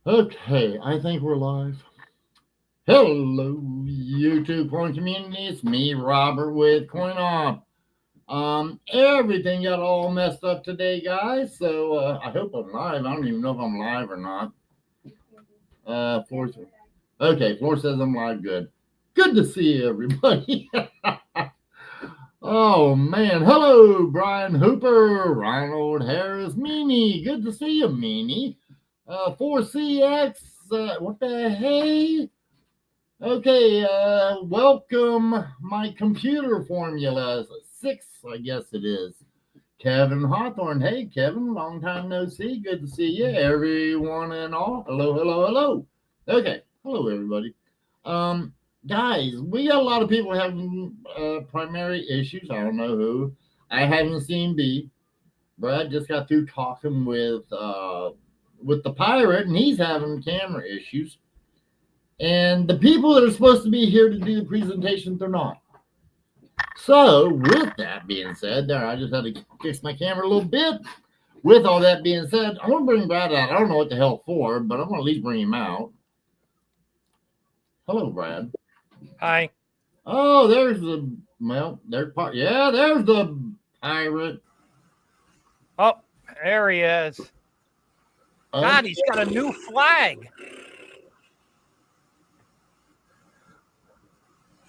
Okay, I think we're live. Hello, YouTube coin community. It's me, Robert, with CoinOp. Everything got all messed up today, guys. So I hope I'm live. I don't even know if I'm live or not. Floor. Okay, Floor says I'm live. Good. Good to see everybody. Oh man, hello, Brian Hooper, Ronald Harris, Meanie. Good to see you, Meanie. 4CX. What the hey? Okay, welcome my computer formula. Six, I guess it is. Kevin Hawthorne. Hey, Kevin, long time no see. Good to see you, everyone and all. Hello, hello, hello. Okay, hello, everybody. Um, Guys, we got a lot of people having primary issues. I don't know who. I haven't seen B. Brad just got through talking with the pirate, and he's having camera issues. And the people that are supposed to be here to do the presentation, they're not. So, with that being said, there, I just had to fix my camera a little bit. With all that being said, I'm going to bring Brad out. I don't know what the hell for, but I'm going to at least bring him out. Hello, Brad. Hi. Oh, there's the, well, there's part. Yeah, there's the pirate. Oh, there he is. God, he's got a new flag.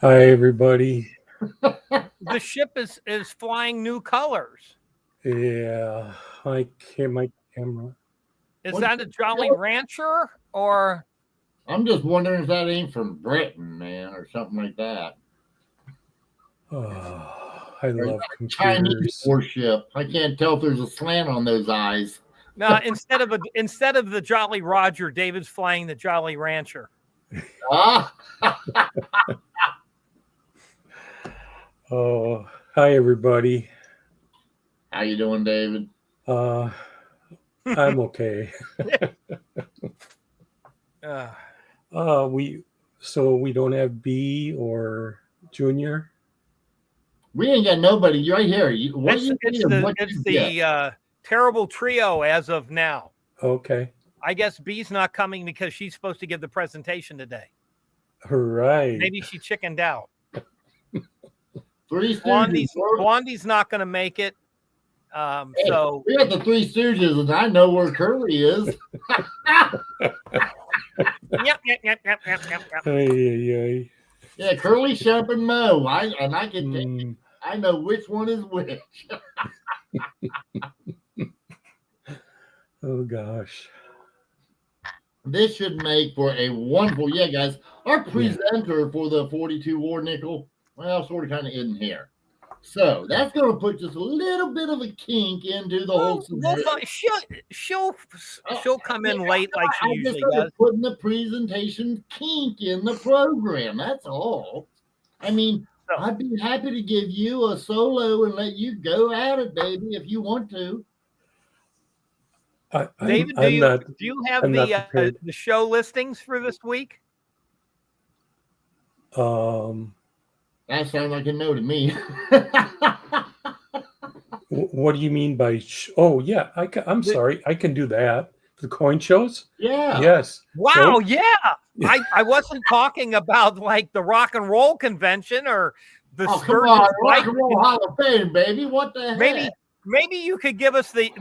Hi, everybody. The ship is flying new colors. Yeah, my camera. Is that a Jolly Rancher or? I'm just wondering if that ain't from Britain, man, or something like that. Oh, I love computers. Chinese warship. I can't tell if there's a slant on those eyes. No, instead of the Jolly Roger, David's flying the Jolly Rancher. Ah. Oh, hi, everybody. How you doing, David? I'm okay. We don't have B or Junior. We ain't got nobody right here. It's the terrible trio as of now. Okay. I guess B's not coming because she's supposed to give the presentation today. Right. Maybe she chickened out. Three Stooges. Blondie's not going to make it. So we got the Three Stooges, and I know where Curly is. Yep. Yeah, Curly, Shep, and Mo. I can I know which one is which. Oh gosh. This should make for a wonderful, guys. Our presenter for the 42 War Nickel, well, sort of kind of in here. So that's going to put just a little bit of a kink into the whole scenario. She'll come in late like she usually does. Putting the presentation kink in the program. That's all. I mean, I'd be happy to give you a solo and let you go at it, baby, if you want to. David, do you have the show listings for this week? That sounds like a no to me. What do you mean by? Oh yeah, I'm sorry, I can do that. The coin shows. Yeah. Yes. Wow. So, yeah. I wasn't talking about like the rock and roll convention or the come on, rock and roll Hall of Fame, baby. What the heck? Maybe you could give us the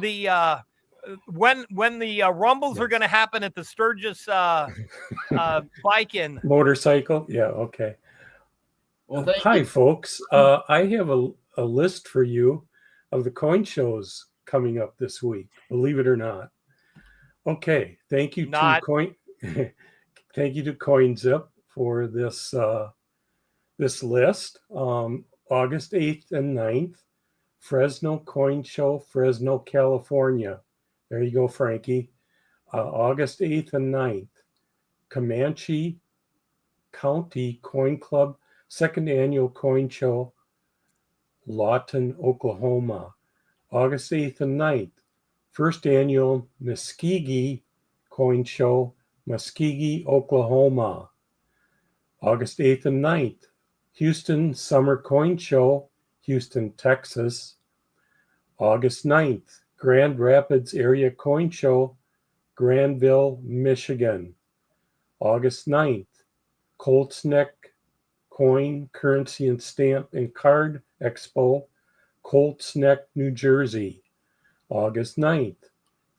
when the rumbles are going to happen at the Sturgis bike-in motorcycle. Yeah. Okay. Well, hi, folks. I have a list for you of the coin shows coming up this week. Believe it or not. Okay. Thank you to CoinZip for this this list. August 8th and 9th, Fresno Coin Show, Fresno, California. There you go, Frankie. August 8th and 9th, Comanche County Coin Club, Second Annual Coin Show, Lawton, Oklahoma. August 8th and 9th, First Annual Muskogee Coin Show, Muskogee, Oklahoma. August 8th and 9th, Houston Summer Coin Show, Houston, Texas. August 9th, Grand Rapids Area Coin Show, Granville, Michigan. August 9th, Colts Neck Coin, Currency and Stamp and Card Expo, Colts Neck, New Jersey. August 9th,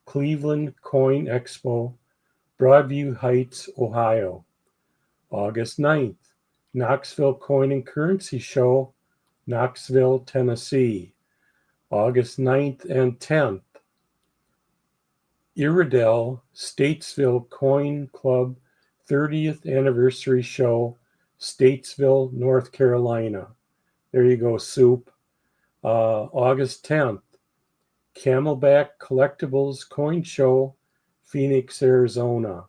Cleveland Coin Expo, Broadview Heights, Ohio. August 9th, Knoxville Coin and Currency Show, Knoxville, Tennessee. August 9th and 10th, Iredell Statesville Coin Club 30th Anniversary Show, Statesville, North Carolina. There you go, Soup. August 10th, Camelback Collectibles Coin Show, Phoenix, Arizona.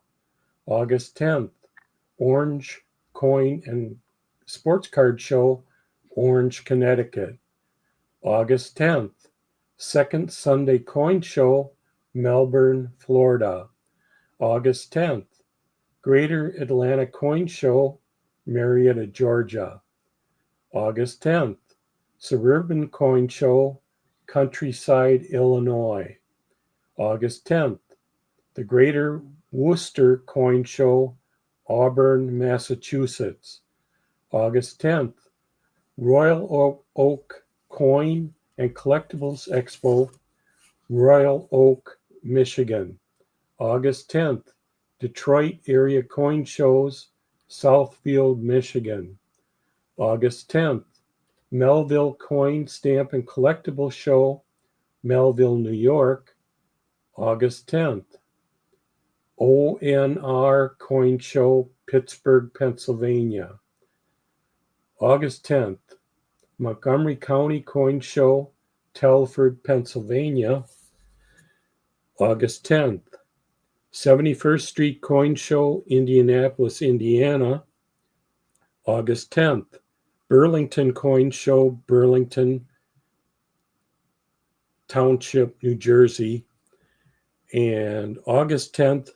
August 10th, Orange Coin and Sports Card Show, Orange, Connecticut. August 10th, Second Sunday Coin Show, Melbourne, Florida. August 10th, Greater Atlanta Coin Show, Marietta, Georgia. August 10th, Suburban Coin Show, Countryside, Illinois. August 10th, the Greater Worcester Coin Show, Auburn, Massachusetts. August 10th, Royal Oak Coin and Collectibles Expo, Royal Oak, Michigan. August 10th, Detroit Area Coin Shows, Southfield, Michigan. August 10th, Melville Coin, Stamp and Collectible Show, Melville, New York. August 10th, ONR Coin Show, Pittsburgh, Pennsylvania. August 10th, Montgomery County Coin Show, Telford, Pennsylvania. August 10th, 71st Street Coin Show, Indianapolis, Indiana. August 10th, Burlington Coin Show, Burlington Township, New Jersey. And August 10th,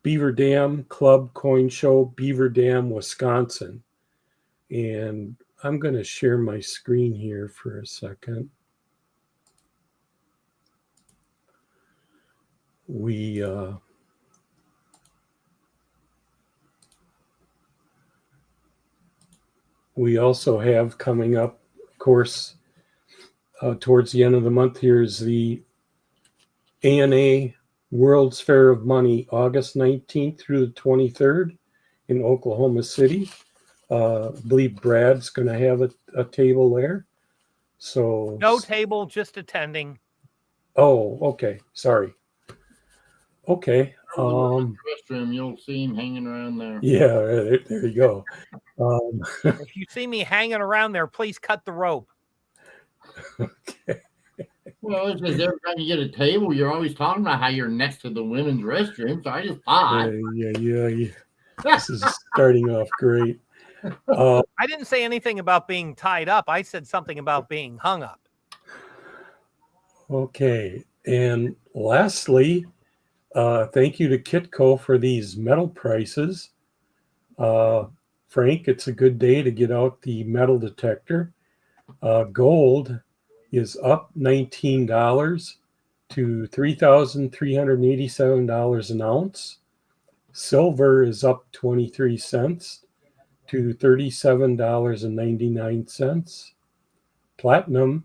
Beaver Dam Club Coin Show, Beaver Dam, Wisconsin. And I'm going to share my screen here for a second. We also have coming up, of course, towards the end of the month, here's the ANA World's Fair of Money, August 19th through the 23rd in Oklahoma City. I believe Brad's going to have a table there. So no table, just attending. Oh, okay. Sorry. Okay. Restroom, you'll see him hanging around there. Yeah, there you go. If you see me hanging around there, please cut the rope. Okay. Well, it's because every time you get a table, you're always talking about how you're next to the women's restroom. So I just thought. Yeah. This is starting off great. I didn't say anything about being tied up. I said something about being hung up. Okay. And lastly, thank you to Kitco for these metal prices. Frank, it's a good day to get out the metal detector. Gold is up $19 to $3,387 an ounce. Silver is up 23 cents to $37.99. Platinum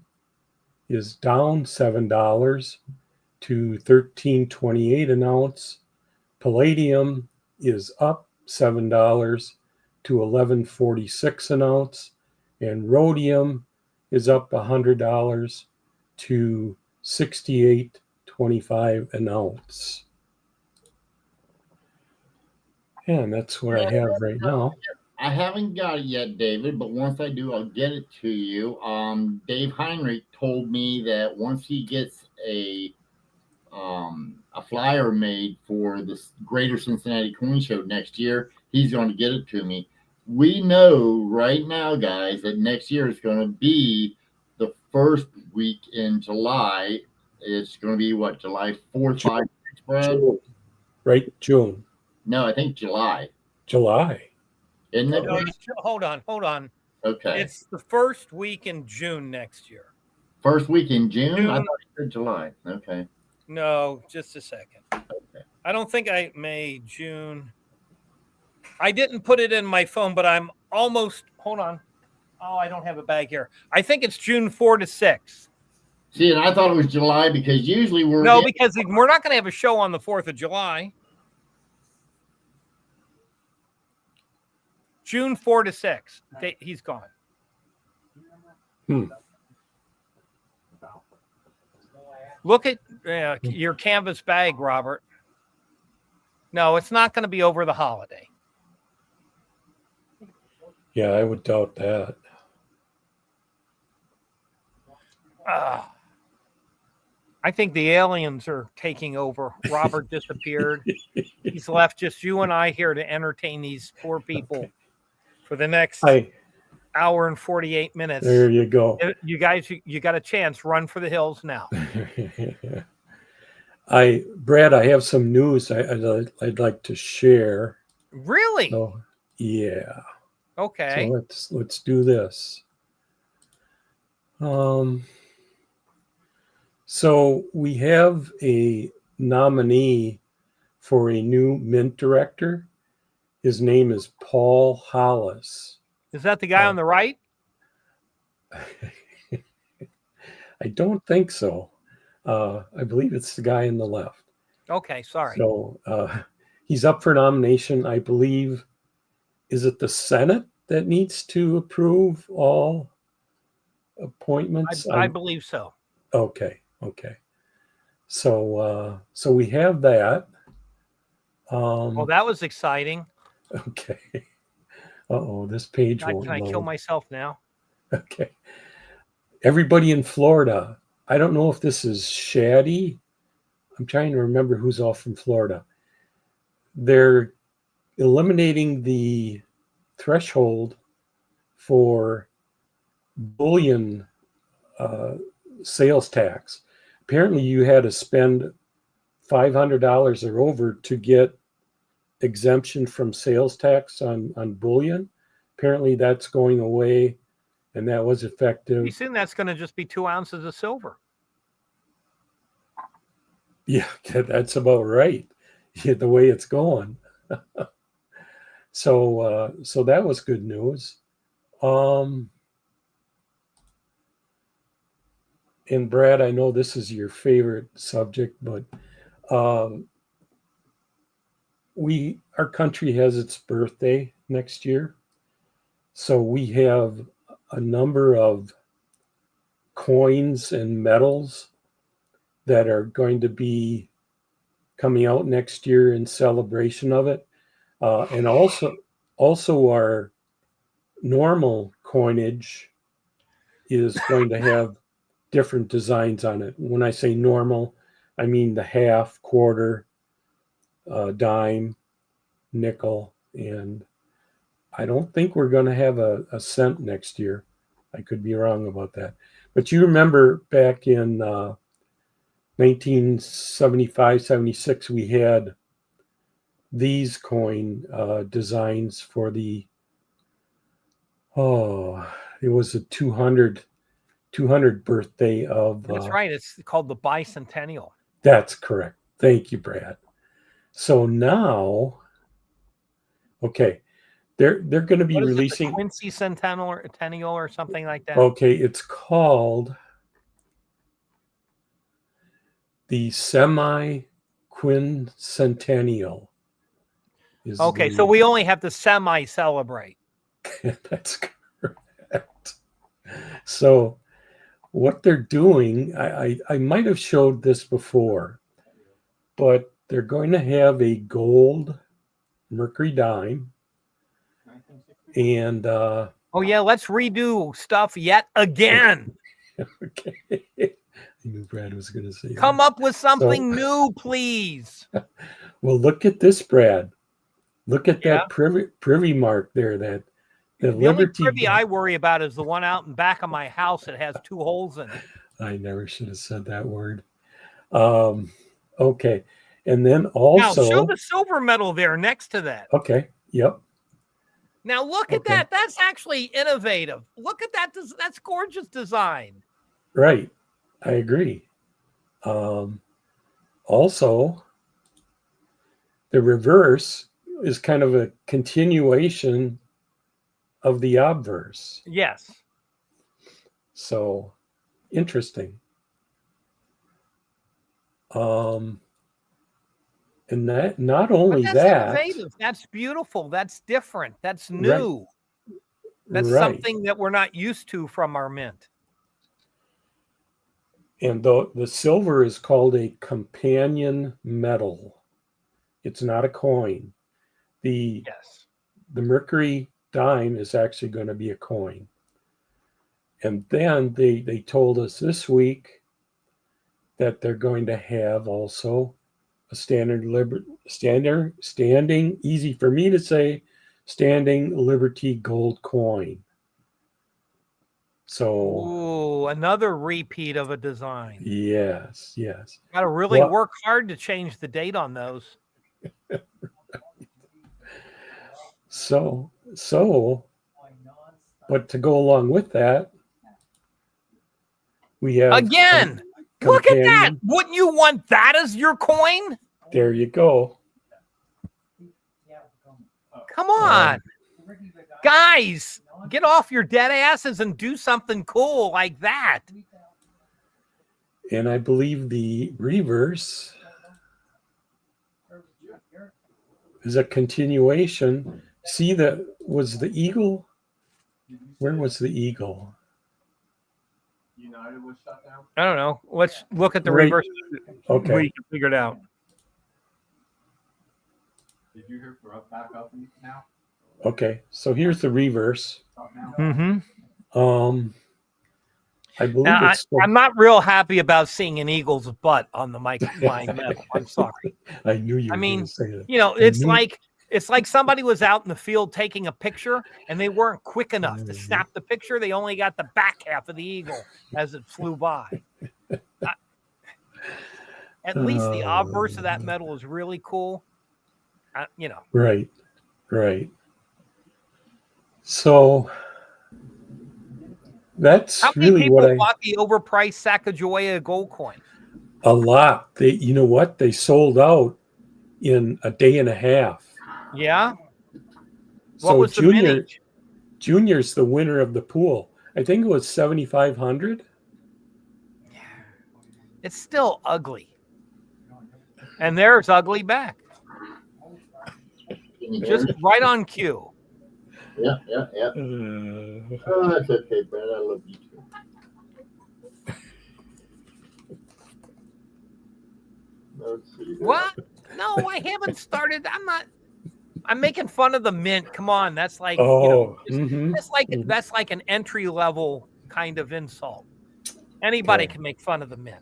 is down $7 to $13.28 an ounce. Palladium is up $7 to $11.46 an ounce. And rhodium is up $100 to $68.25 an ounce. And that's what I have right now. I haven't got it yet, David, but once I do, I'll get it to you. Dave Heinrich told me that once he gets a flyer made for the Greater Cincinnati Coin Show next year, he's going to get it to me. We know right now, guys, that next year is going to be the first week in July. It's going to be what, July 4th, 5th, Brad? Right, June. No, I think July. July. Isn't it? No, hold on. Okay. It's the first week in June next year. First week in June? I thought you said July. Okay. No, just a second. Okay. I don't think May, June. I didn't put it in my phone, but I'm almost, hold on. Oh, I don't have a bag here. I think it's June 4 to 6. See, and I thought it was July because usually No, because we're not going to have a show on the 4th of July. June 4 to 6. He's gone. Look at your canvas bag, Robert. No, it's not going to be over the holiday. Yeah, I would doubt that. I think the aliens are taking over. Robert disappeared. He's left just you and I here to entertain these poor people for the next hour and 48 minutes. There you go. You guys, you got a chance. Run for the hills now. Brad, I have some news I'd like to share. Really? So, yeah. Okay. So let's do this. So we have a nominee for a new mint director. His name is Paul Hollis. Is that the guy on the right? I don't think so. I believe it's the guy on the left. Okay, sorry. So he's up for nomination. I believe, is it the Senate that needs to approve all appointments? I believe so. Okay. So we have that. Well, that was exciting. Okay. This page God, won't can I load. kill myself now? Okay. Everybody in Florida. I don't know if this is Shaddy. I'm trying to remember who's all from Florida. They're eliminating the threshold for bullion sales tax. Apparently, you had to spend $500 or over to get exemption from sales tax on bullion. Apparently, that's going away, and that was effective. You think that's going to just be 2 ounces of silver? Yeah, that's about right. Yeah, the way it's going. So that was good news. And Brad, I know this is your favorite subject, but our country has its birthday next year. So we have a number of coins and medals that are going to be coming out next year in celebration of it. And also our normal coinage is going to have different designs on it. When I say normal, I mean the half, quarter, dime, nickel, and I don't think we're going to have a cent next year. I could be wrong about that. But you remember back in 1975, 76, we had these coin designs for it was a 200 birthday of. That's right. It's called the bicentennial. That's correct. Thank you, Brad. So now, okay, they're going to be releasing the Quincy Centennial or something like that. Okay, it's called the semi-quincentennial. Okay, so we only have to semi-celebrate. That's correct. So what they're doing, I might have showed this before, but they're going to have a gold mercury dime. And oh yeah, let's redo stuff yet again. Okay. I knew Brad was going to say Come up with something new, please. Well, look at this, Brad. Look at that privy mark there. The only privy I worry about is the one out in back of my house that has 2 holes in it. I never should have said that word. Okay. And then also... Now, show the silver medal there next to that. Okay. Yep. Now, look at that. That's actually innovative. Look at that. That's gorgeous design. Right. I agree. Also, The reverse is kind of a continuation of the obverse. Yes. So interesting. And that not only But that's that, innovative. That's beautiful. That's different. That's new. Right. That's Right. something that we're not used to from our mint. And the silver is called a companion metal. It's not a coin. The mercury dime is actually going to be a coin. And then they told us this week that they're going to have also a standing, easy for me to say, standing Liberty gold coin. So, ooh, another repeat of a design. Yes. Got to really work hard to change the date on those. So, but to go along with that, we have again. Look at that! Wouldn't you want that as your coin? There you go. Come on, guys, get off your dead asses and do something cool like that. And I believe the reverse is a continuation. See, was the eagle? Where was the eagle? United was shut down. I don't know. Let's look at the reverse. Okay. We can figure it out. Did you hear for back up now? Okay, so here's the reverse. Mm-hmm. I believe now, it's. I'm not real happy about seeing an eagle's butt on the mic line metal. I'm sorry. I knew you were going to say that. You know, it's like somebody was out in the field taking a picture and they weren't quick enough to snap the picture. They only got the back half of the eagle as it flew by. At least the obverse of that metal is really cool. You know. Right. So that's how many really people what bought the overpriced Sacagawea gold coin? A lot. You know what? They sold out in a day and a half. Yeah. What was the Junior's the winner of the pool. I think it was 7,500. It's still ugly. And there's ugly back. Just right on cue. Yeah. Oh, that's okay, Brad. I love you too. Let's see. What? No, I haven't started. I'm making fun of the mint. Come on, that's like that's like an entry level kind of insult. Anybody can make fun of the mint.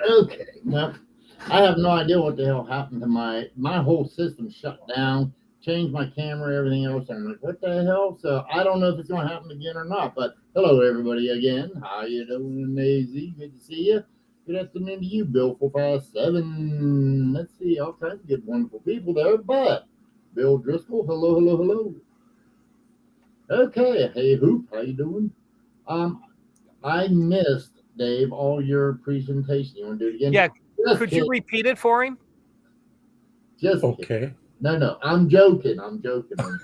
Okay, well, I have no idea what the hell happened to my whole system shut down, changed my camera, everything else. I'm like, what the hell? So I don't know if it's going to happen again or not. But hello, everybody, again. How you doing, AZ? Good to see you. Good afternoon to you, Bill 457. Let's see, all kinds of good, wonderful people there. But Bill Driscoll, hello. Okay, hey Hoop, how you doing? I missed, Dave, all your presentation. You want to do it again? Yeah. Could you repeat it for him? Just okay. Kidding. No, I'm joking. I'm joking. I'll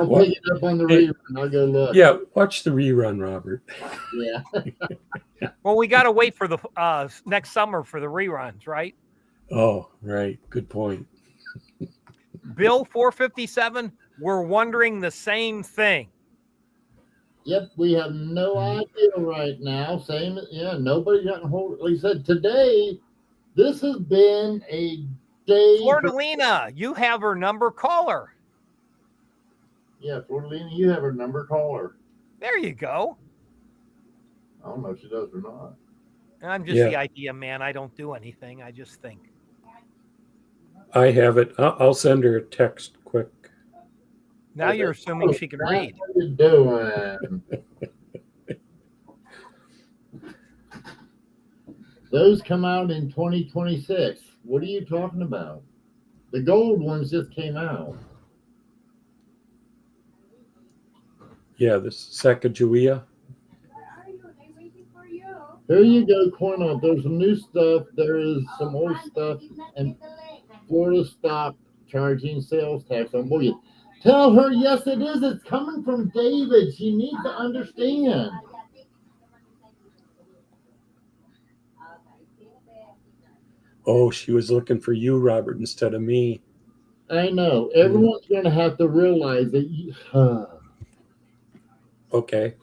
pick it up on the rerun. I'll go look. Yeah, watch the rerun, Robert. Yeah. Well, we got to wait for the next summer for the reruns, right? Oh, right. Good point. Bill 457, we're wondering the same thing. Yep, we have no idea right now. Same, yeah, nobody got hold. Like I said, today, this has been a day. Flordelina, you have her number, call her. Yeah, Flordelina, you have her number, call her. There you go. I don't know if she does or not. I'm just the idea man. I don't do anything. I just think. I have it. I'll send her a text quick. Now you're assuming she can read. What are you doing? Those come out in 2026. What are you talking about? The gold ones just came out. Yeah, this Sacagawea. Here you go, COINTALK. There's some new stuff. There is some old stuff, and Florida stopped charging sales tax on bullion. Tell her yes, it is. It's coming from David. She needs to understand. Oh, she was looking for you, Robert, instead of me. I know. Everyone's going to have to realize that. Okay.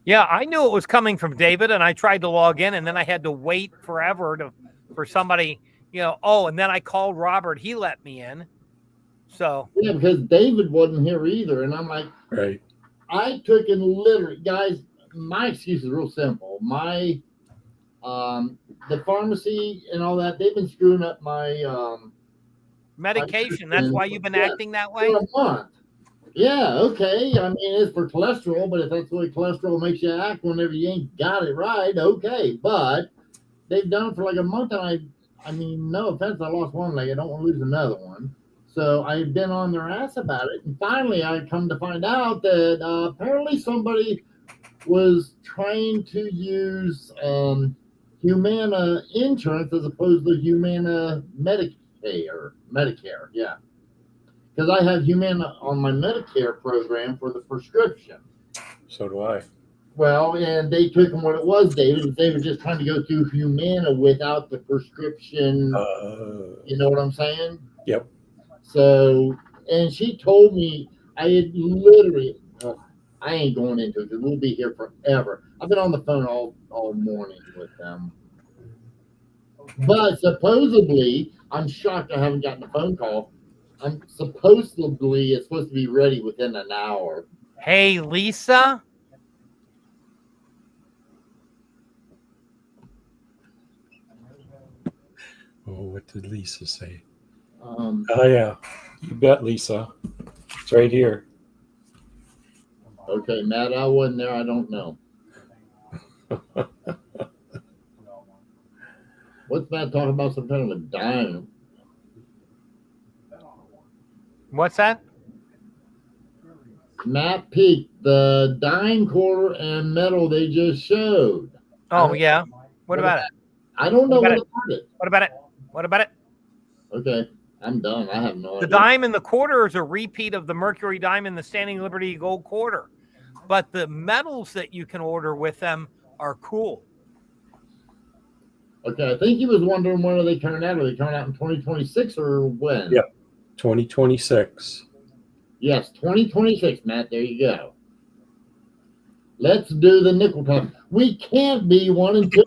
Yeah, I knew it was coming from David, and I tried to log in, and then I had to wait forever for somebody, and then I called Robert. He let me in. So yeah, because David wasn't here either. And I'm like, right. I took and literally, guys, my excuse is real simple. My the pharmacy and all that, they've been screwing up my medication. That's why you've been acting that way? For a month. Yeah, okay. I mean, it's for cholesterol, but if that's the way cholesterol makes you act whenever you ain't got it right, okay. But they've done it for like a month, and I mean, no offense, I lost one leg. I don't want to lose another one. So I've been on their ass about it, and finally I come to find out that apparently somebody was trying to use Humana insurance as opposed to Humana Medicare, yeah. Because I have Humana on my Medicare program for the prescription. So do I. Well, and they took them what it was, David. They were just trying to go through Humana without the prescription. You know what I'm saying? Yep. So, and she told me I had literally, I ain't going into it because we'll be here forever. I've been on the phone all morning with them. But supposedly, I'm shocked I haven't gotten a phone call. Supposedly it's supposed to be ready within an hour. Hey, Lisa. Oh, what did Lisa say? Oh, yeah. You bet, Lisa. It's right here. Okay, Matt, I wasn't there. I don't know. What's Matt talking about? Some kind of a dime. What's that? Matt peeked the dime, quarter, and metal they just showed. Oh, yeah. What about it? I don't know what about it. What about it? What about it? Okay, I'm done. I have no idea. The dime and the quarter is a repeat of the Mercury dime and the Standing Liberty Gold quarter. But the metals that you can order with them are cool. Okay, I think he was wondering when are they coming out? Are they coming out in 2026 or when? Yep, 2026. Yes, 2026, Matt. There you go. Let's do the nickel talk. We can't be one until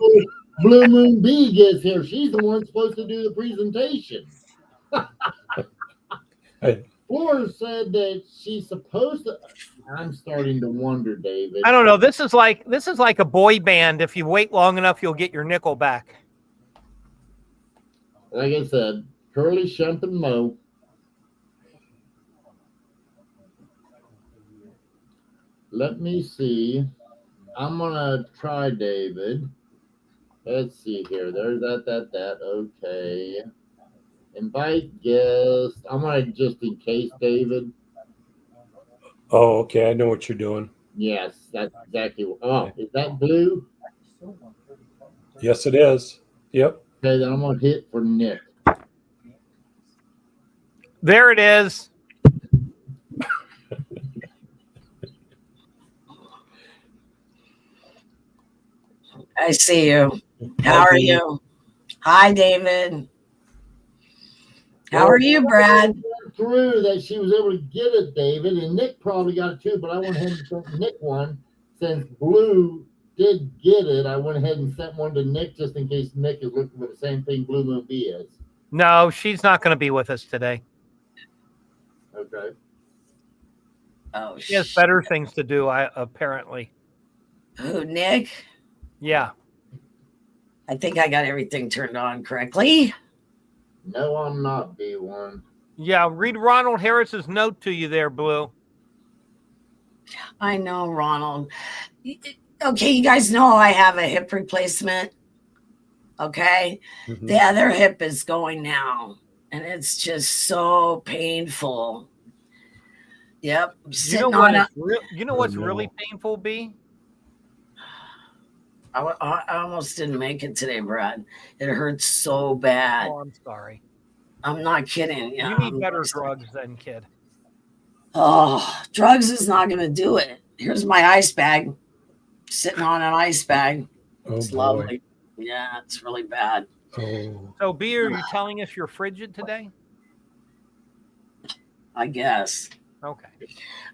Blue Moon B gets here. She's the one supposed to do the presentation. Flora said that she's supposed to. I'm starting to wonder, David. I don't know. This is like a boy band. If you wait long enough, you'll get your nickel back. Like I said, Curly, Shump, and Mo. Let me see. I'm gonna try David. Let's see here. There's that. Okay. Invite guest. I'm gonna just in case, David. Oh, okay. I know what you're doing. Yes, that's exactly what. Oh, is that blue? Yes, it is. Yep. Okay, then I'm gonna hit for Nick. There it is. I see you. How are you? Hi, David. How are you, Brad? Through that she was able to get it, David, and Nick probably got it too, but I went ahead and sent Nick one. Since Blue did get it, I went ahead and sent one to Nick just in case Nick is looking for the same thing Blue Moon B is. No, she's not going to be with us today. Okay. Oh, she has better things to do, apparently. Who, Nick? Yeah. I think I got everything turned on correctly. No, I'm not B1. Yeah, read Ronald Harris's note to you there, Blue. I know, Ronald. Okay, you guys know I have a hip replacement. Okay? Mm-hmm. The other hip is going now, and it's just so painful. Yep. You know what's really painful, B? I almost didn't make it today, Brad. It hurts so bad. Oh, I'm sorry. I'm not kidding. Yeah, You need better drugs then, kid. Oh, drugs is not going to do it. Here's my ice bag, sitting on an ice bag. Oh, It's boy. lovely. Yeah, it's really bad. Oh, So, B, are you telling us you're frigid today? I guess. Okay.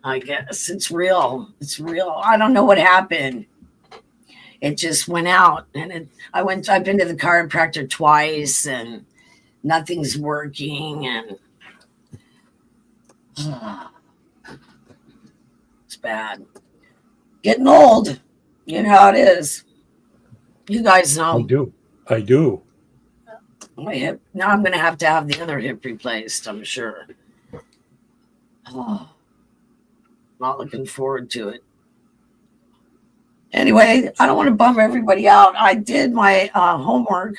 I guess it's real. It's real. I don't know what happened. It just went out, and I've been to the chiropractor twice, and nothing's working, and it's bad. Getting old. You know how it is. You guys know. I do. My hip. Now I'm going to have the other hip replaced, I'm sure. Oh, not looking forward to it. Anyway, I don't want to bum everybody out. I did my homework.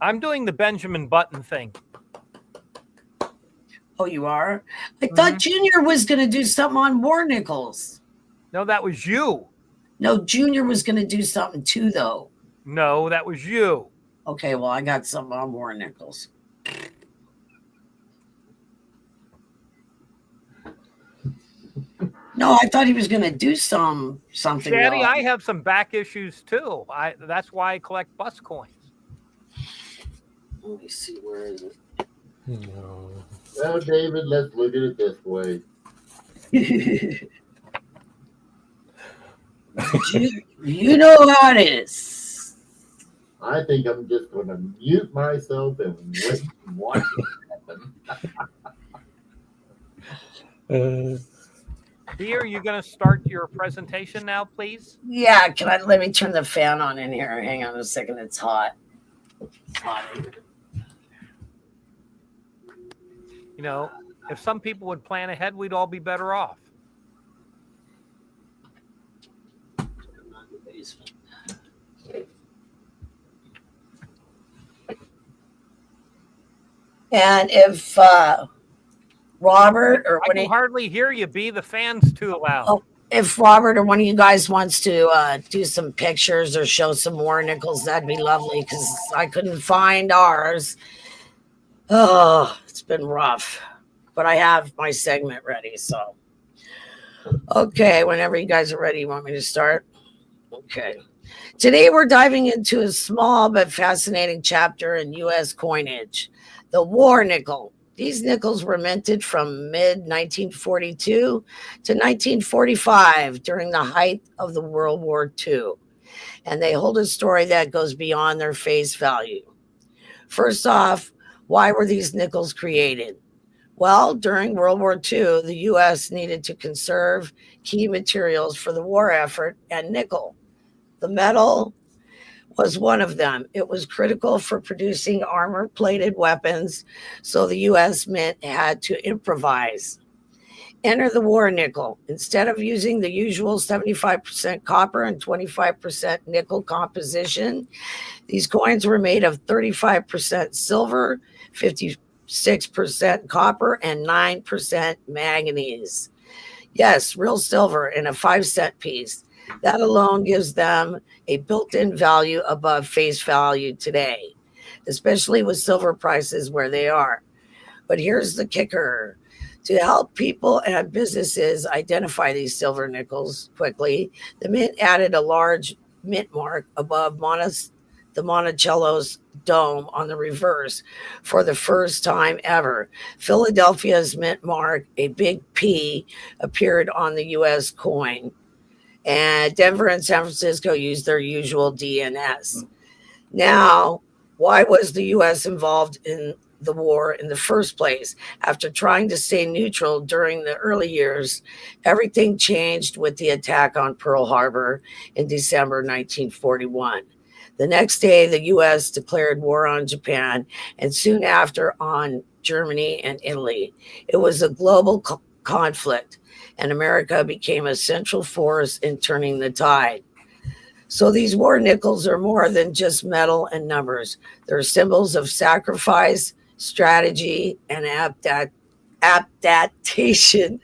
I'm doing the Benjamin Button thing. Oh, you are? I thought Junior was going to do something on war nickels. No, that was you. No, Junior was going to do something too, though. No, that was you. Okay, well, I got something on war nickels. No, I thought he was going to do something. Daddy, else. I have some back issues too. That's why I collect bus coins. Let me see, where is it? No. Well, David, let's look at it this way. you know how it is. I think I'm just going to mute myself and wait and watch it happen. B, are you going to start your presentation now, please? Yeah, let me turn the fan on in here. Hang on a second, it's hot. It's hot. You know, if some people would plan ahead, we'd all be better off. And if Robert or I can hardly hear you, B. The fan's too loud. Oh, if Robert or one of you guys wants to do some pictures or show some more nickels, that'd be lovely because I couldn't find ours. Oh, it's been rough, but I have my segment ready. So, okay, whenever you guys are ready, you want me to start? Okay. Today we're diving into a small but fascinating chapter in U.S. coinage, the war nickel. These nickels were minted from mid-1942 to 1945 during the height of the World War II, and they hold a story that goes beyond their face value. First off, why were these nickels created? Well, during World War II, the U.S. needed to conserve key materials for the war effort, and nickel, the metal, was one of them. It was critical for producing armor-plated weapons, so the U.S. Mint had to improvise. Enter the war nickel. Instead of using the usual 75% copper and 25% nickel composition, these coins were made of 35% silver, 56% copper, and 9% manganese. Yes, real silver in a 5-cent piece. That alone gives them a built-in value above face value today, especially with silver prices where they are. But here's the kicker. To help people and businesses identify these silver nickels quickly, the Mint added a large mint mark above the Monticello's dome on the reverse for the first time ever. Philadelphia's mint mark, a big P, appeared on the U.S. coin. And Denver and San Francisco used their usual DNS. Now, why was the U.S. involved in the war in the first place? After trying to stay neutral during the early years, everything changed with the attack on Pearl Harbor in December 1941. The next day, the U.S. declared war on Japan, and soon after on Germany and Italy. It was a global conflict, and America became a central force in turning the tide. So these war nickels are more than just metal and numbers. They're symbols of sacrifice, strategy, and adaptation.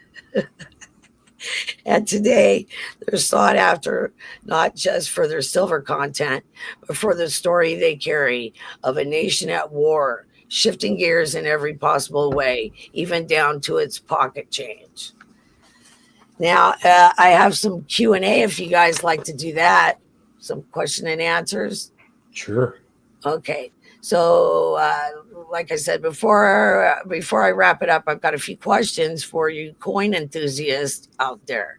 And today they're sought after not just for their silver content, but for the story they carry of a nation at war, shifting gears in every possible way, even down to its pocket change. Now, I have some Q&A if you guys like to do that. Some question and answers. Sure. Okay. So, like I said before I wrap it up, I've got a few questions for you coin enthusiasts out there.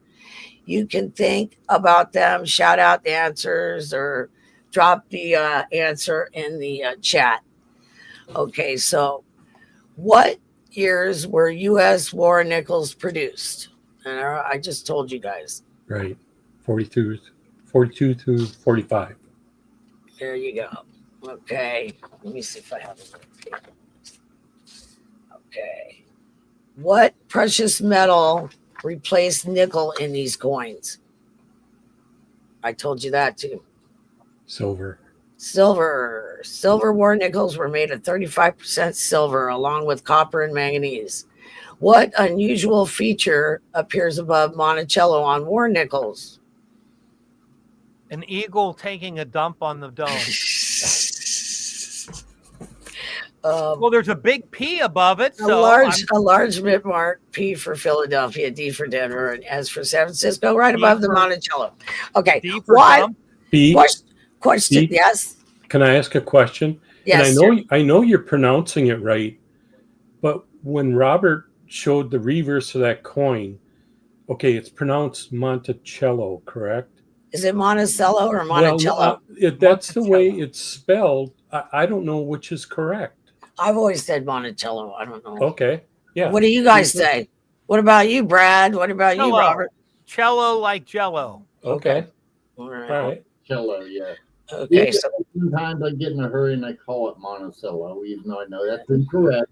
You can think about them, shout out the answers, or drop the answer in the chat. Okay, so what years were U.S. war nickels produced? And I just told you guys. Right. 42 through 45. There you go. Okay, let me see if I have it. Okay. What precious metal replaced nickel in these coins? I told you that too. Silver. Silver war nickels were made of 35% silver along with copper and manganese. What unusual feature appears above Monticello on war nickels? An eagle taking a dump on the dome. Well, there's a big P above it. A large mint mark, P for Philadelphia, D for Denver, and S for San Francisco, right above the Monticello. Okay. D for What? dump. B. Question. B. Yes. Can I ask a question? Yes. And I know you're pronouncing it right, but when Robert showed the reverse of that coin, okay, it's pronounced Monticello, correct? Is it Monticello or Monticello? Well, that's the way it's spelled. I don't know which is correct. I've always said Monticello. I don't know. Okay. Yeah. What do you guys say? What about you, Brad? What about you, Robert? Cello like Jello. Okay. All right. All right. Cello, yeah. Okay. So sometimes I get in a hurry and I call it Monticello, even though I know that's incorrect.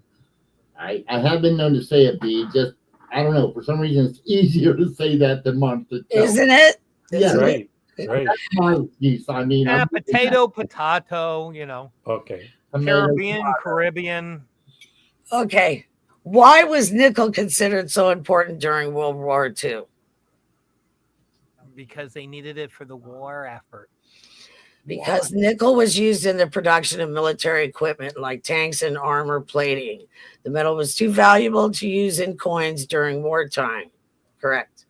I have been known to say it, B. Just I don't know. For some reason, it's easier to say that than Monticello. Isn't it? Yeah. Right. Right. That's my excuse. I mean, yeah, potato, you know. Okay. Caribbean. Okay. Why was nickel considered so important during World War II? Because they needed it for the war effort. Because nickel was used in the production of military equipment like tanks and armor plating. The metal was too valuable to use in coins during wartime. Correct.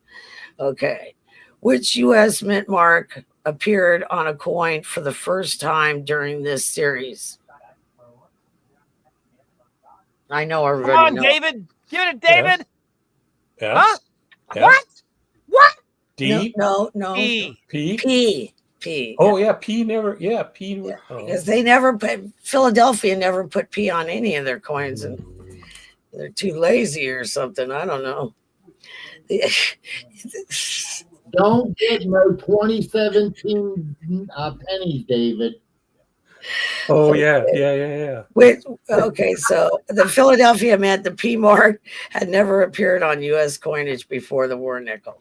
Okay. Which U.S. mint mark appeared on a coin for the first time during this series? I know everybody Come on, knows. David. Give it, David. Yes. Huh? Yes. What? D. No. E. P. Oh yeah, P never. Yeah, P. Yeah, because they never put Philadelphia never put P on any of their coins, and they're too lazy or something. I don't know. don't get no 2017 pennies, David. Oh yeah. Wait, okay, so the Philadelphia Mint, the P mark, had never appeared on U.S. coinage before the war nickel.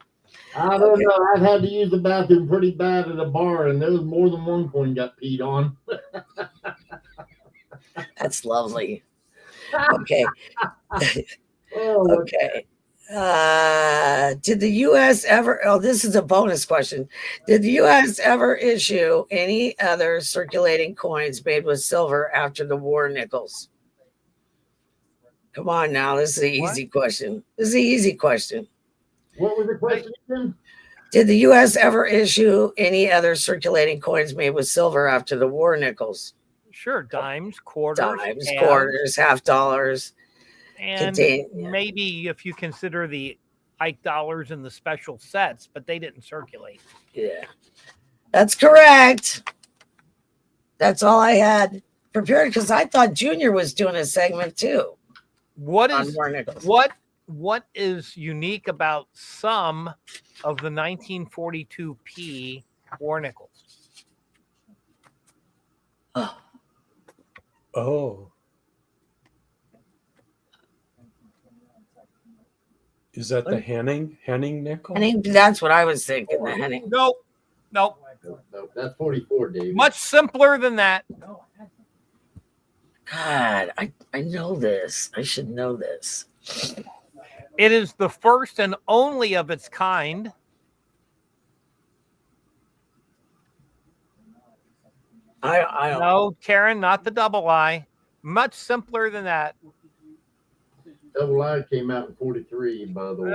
I don't know. I've had to use the bathroom pretty bad at a bar, and there was more than one coin got peed on. That's lovely. Okay. Oh, Okay. Did the U.S. ever? Oh, this is a bonus question. Did the U.S. ever issue any other circulating coins made with silver after the war nickels? Come on now, this is an easy question. What was the question again? Did the U.S. ever issue any other circulating coins made with silver after the war nickels? Sure, dimes, quarters, half dollars. And maybe if you consider the Ike dollars in the special sets, but they didn't circulate. Yeah, that's correct. That's all I had prepared because I thought Junior was doing a segment too. What is unique about some of the 1942 P war nickels? Oh. Is that the Henning nickel? Henning, that's what I was thinking. The Henning. Nope. That's 44, David. Much simpler than that. God, I know this. I should know this. It is the first and only of its kind. I don't. No, Karen, not the double I. Much simpler than that. Double I came out in 43, by the way.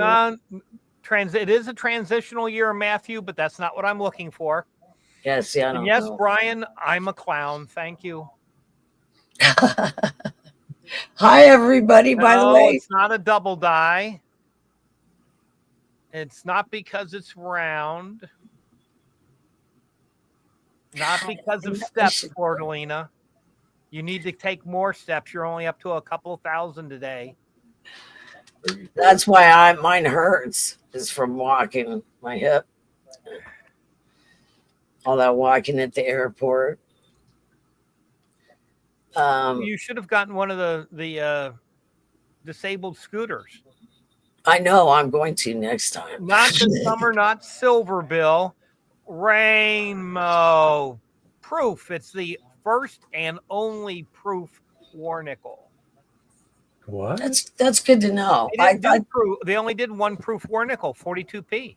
It is a transitional year, Matthew, but that's not what I'm looking for. Yeah, see, I don't Yes, know. Brian, I'm a clown. Thank you. Hi, everybody, by the No, way. it's not a double die. It's not because it's round. Not because of steps, Flordelina. You need to take more steps. You're only up to a couple of thousand today. That's why mine hurts, is from walking my hip. All that walking at the airport. You should have gotten one of the disabled scooters. I know, I'm going to next time. Not the summer, not silver, Bill. Rainbow proof. It's the first and only proof war nickel. What? That's good to know. They only did one proof war nickel, 42p.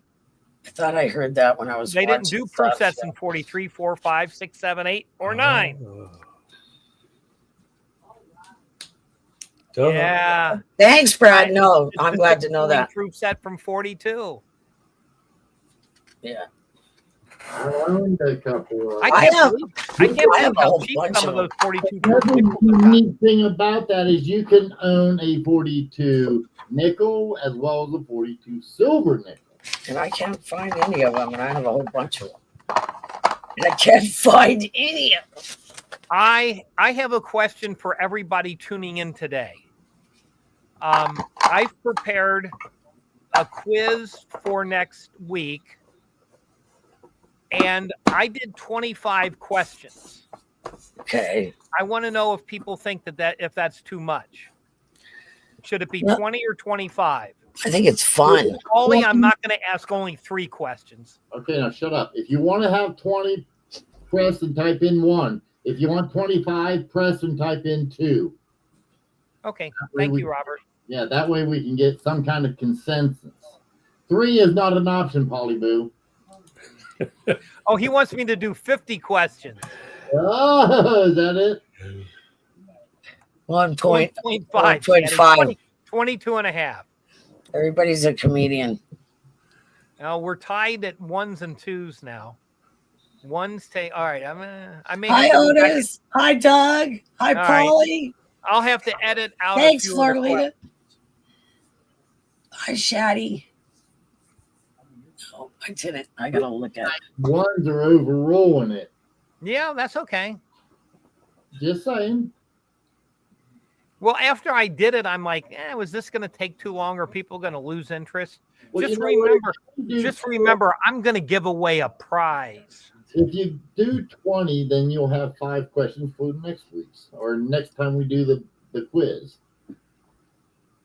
I thought I heard that when I was. They didn't do proof sets in 43, 4, 5, 6, 7, 8, or 9. Yeah. Thanks, Brad. No, I'm glad to know that. Proof set from 42. Yeah. I owned a couple. I can't believe how cheap some of those 42 proof nickels The are. neat thing about that is you can own a 42 nickel as well as a 42 silver nickel. And I can't find any of them, and I have a whole bunch of them. And I can't find any of them. I have a question for everybody tuning in today. I've prepared a quiz for next week, and I did 25 questions. Okay. I want to know if people think that if that's too much. Should it be 20 or 25? I think it's fun. Ollie, I'm not going to ask only 3 questions. Okay, now shut up. If you want to have 20, press and type in 1. If you want 25, press and type in 2. Okay, thank you, Robert. Yeah, that way we can get some kind of consensus. 3 is not an option, Polly Boo. Oh, he wants me to do 50 questions. Oh, is that it? 1.5. 22 and a half. Everybody's a comedian. Now we're tied at 1s and 2s now. All right. I may. Hi, Otis. Hi, Doug. Hi, Polly. Right. I'll have to edit out. Thanks, Flordelina. Hi, Shaddy. Oh, I didn't. I gotta look at it. 1s are overruling it. Yeah, that's okay. Just saying. Well, after I did it, I'm like, was this going to take too long? Or people going to lose interest? Well, just remember, I'm going to give away a prize. If you do 20, then you'll have 5 questions for next week's or next time we do the quiz.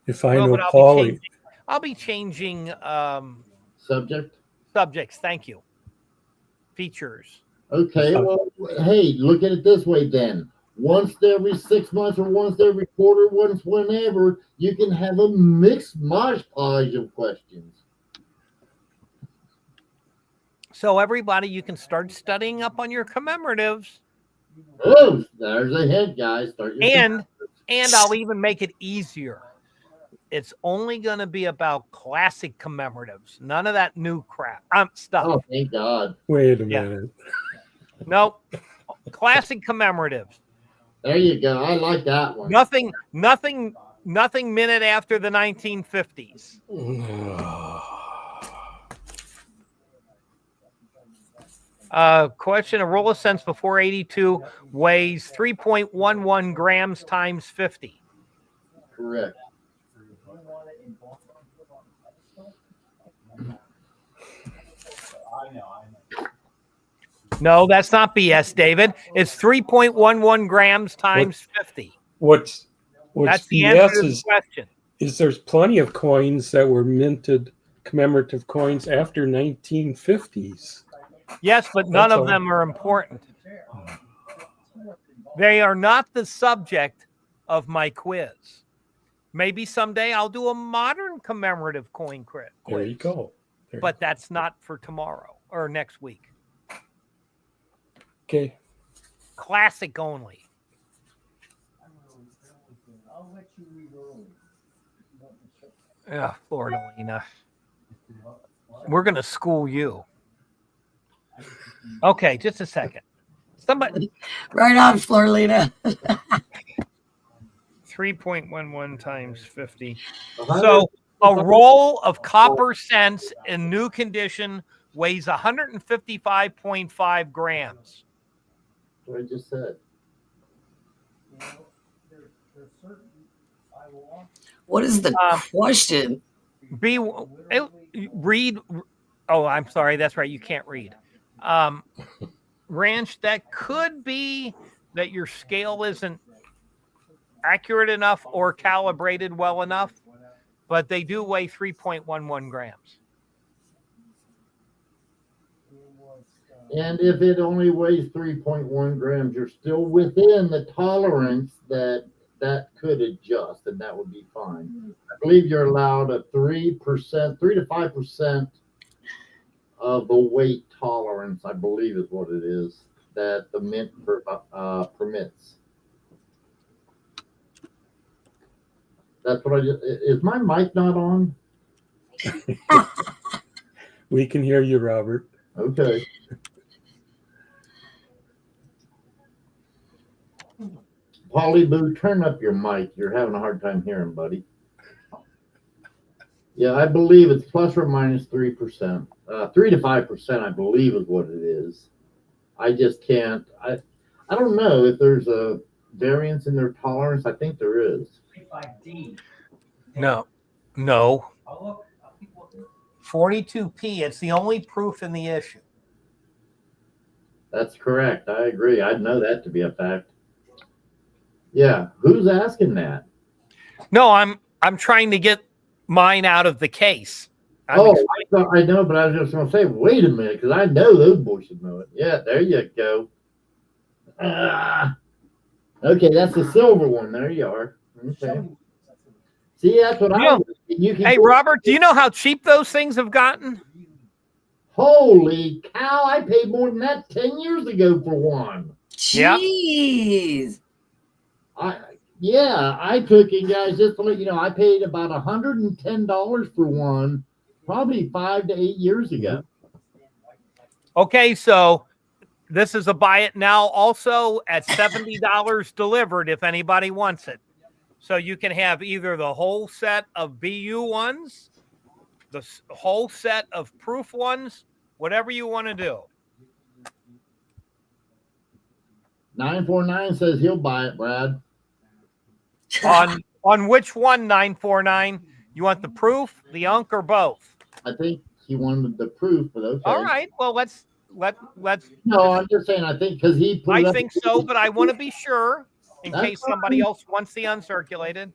If I know Paulie, I'll be changing subjects. Thank you. Features. Okay. Well, hey, look at it this way then. Once every 6 months or once every quarter, once whenever, you can have a mixed mosh podge of questions. So everybody, you can start studying up on your commemoratives. Oh, there's a hint, guys. And I'll even make it easier. It's only going to be about classic commemoratives. None of that new crap stuff. Oh, thank God. Wait a minute. Nope. Classic commemoratives. There you go. I like that one. Nothing minute after the 1950s. Question: a roll of cents before 82 weighs 3.11 grams times 50. Correct. No, that's not BS, David. It's 3.11 grams times 50. What's that's the BS answer to the question. Is there's plenty of coins that were minted, commemorative coins after 1950s. Yes, but none of them are important. They are not the subject of my quiz. Maybe someday I'll do a modern commemorative coin quiz. There you go. But that's not for tomorrow or next week. Okay. Classic only. I'll let you leave early. Yeah, Florida-Lena. We're going to school you. Okay, just a second. Somebody. Right on, Florlina. 3.11 times 50. So a roll of copper cents in new condition weighs 155.5 grams. What I just said. What is the question? Read. Oh, I'm sorry. That's right. You can't read. Ranch, that could be that your scale isn't accurate enough or calibrated well enough, but they do weigh 3.11 grams. And if it only weighs 3.1 grams, you're still within the tolerance that could adjust, and that would be fine. I believe you're allowed a 3%, 3 to 5% of the weight tolerance, I believe is what it is, that the mint permits. That's what I just, is my mic not on? We can hear you, Robert. Okay. Polly Boo, turn up your mic. You're having a hard time hearing, buddy. Yeah, I believe it's plus or minus 3%. 3 to 5%, I believe, is what it is. I just can't. I don't know if there's a variance in their tolerance. I think there is. No. 42p. It's the only proof in the issue. That's correct. I agree. I know that to be a fact. Yeah. Who's asking that? No, I'm trying to get mine out of the case. I know, but I was just going to say, wait a minute, because I know those boys should know it. Yeah, there you go. Okay, that's the silver one. There you are. Okay. See, that's what Hey, Robert, do you know how cheap those things have gotten? Holy cow, I paid more than that 10 years ago for one. Jeez. I took it, guys, just to let you know, I paid about $110 for one, probably 5 to 8 years ago. Okay, so this is a buy it now also at $70 delivered if anybody wants it. So you can have either the whole set of BU ones, the whole set of proof ones, whatever you want to do. 949 says he'll buy it, Brad. On which one, 949? You want the proof, the unk, or both? I think he wanted the proof, but okay. All right. Well, let's. No, I'm just saying. I think because he. I think so, but I want to be sure in case somebody else wants the uncirculated.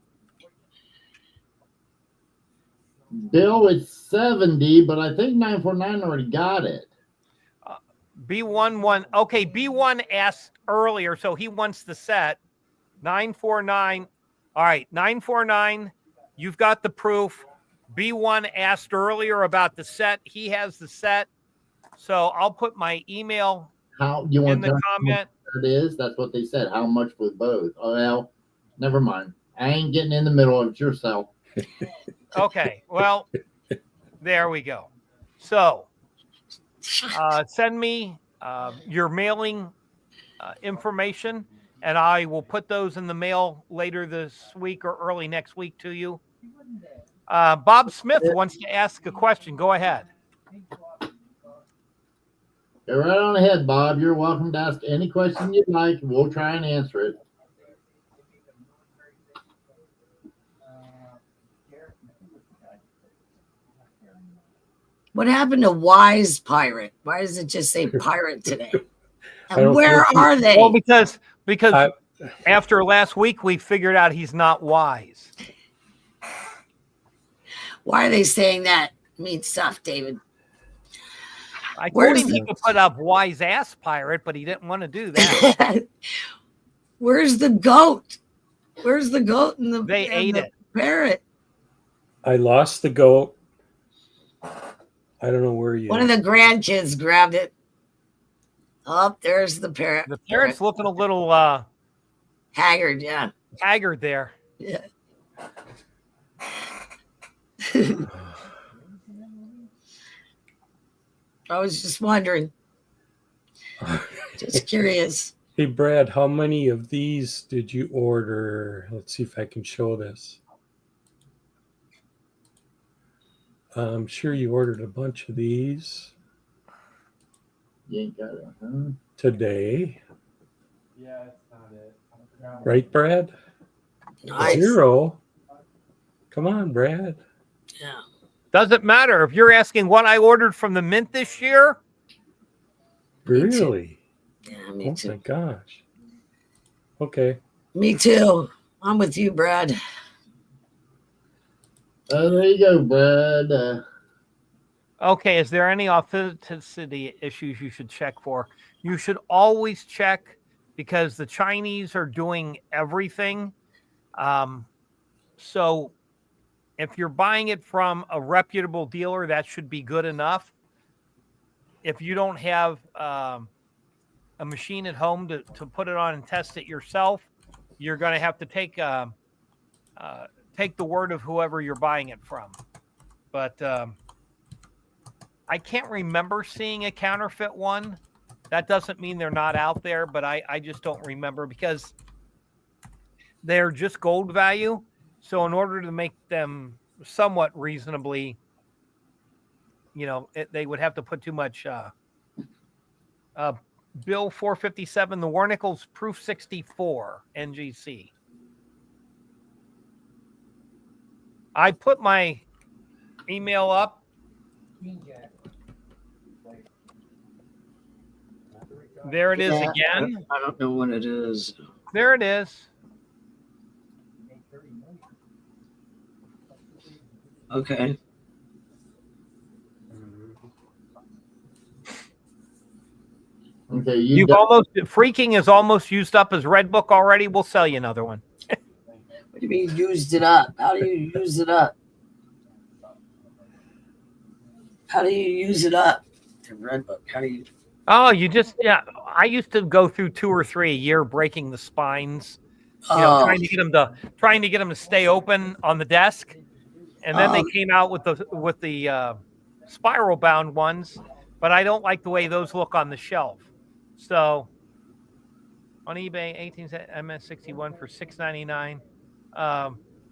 Bill is 70, but I think 949 already got it. B1. Okay, B1 asked earlier, so he wants the set. 949. All right, 949. You've got the proof. B1 asked earlier about the set. He has the set. So I'll put my email in the comment. It is. That's what they said. How much with both? Oh, well, never mind. I ain't getting in the middle of it yourself. Okay. Well, there we go. So send me your mailing information, and I will put those in the mail later this week or early next week to you. Bob Smith wants to ask a question. Go ahead. Go right on ahead, Bob. You're welcome to ask any question you'd like. We'll try and answer it. What happened to Wise Pirate? Why does it just say pirate today? And where are they? Well, because after last week, we figured out he's not wise. Why are they saying that? Mean stuff, David. I told him he could put up wise ass pirate, but he didn't want to do that. Where's the goat? Where's the goat? They ate it. Parrot. I lost the goat. I don't know where you. One of the grandkids grabbed it. Oh, there's the parrot. The parrot's looking a little haggard, yeah. Haggard there. Yeah. I was just wondering. Just curious. Hey, Brad, how many of these did you order? Let's see if I can show this. I'm sure you ordered a bunch of these. You ain't got it, huh? Today. Yeah, it's not it. Right, Brad? Nice. 0. Come on, Brad. Yeah. Doesn't matter if you're asking what I ordered from the mint this year. Really? Yeah, me too. Oh my gosh. Okay. Me too. I'm with you, Brad. There you go, Brad. Okay, is there any authenticity issues you should check for? You should always check because the Chinese are doing everything. So if you're buying it from a reputable dealer, that should be good enough. If you don't have a machine at home to put it on and test it yourself, you're going to have to take the word of whoever you're buying it from. But I can't remember seeing a counterfeit one. That doesn't mean they're not out there, but I just don't remember because they're just gold value. So in order to make them somewhat reasonably, they would have to put too much. Bill 457, the Warnickel's Proof 64 NGC. I put my email up. There it is again. I don't know what it is. There it is. Okay. Okay, You've almost Freaking is almost used up as Red Book already. We'll sell you another one. What do you mean used it up? How do you use it up? How do you use it up? The Red Book. How do you? Oh, I used to go through 2 or 3 a year, breaking the spines, trying to get them to stay open on the desk, and then they came out with the spiral bound ones, but I don't like the way those look on the shelf. So on eBay, 18 MS61 for $6.99.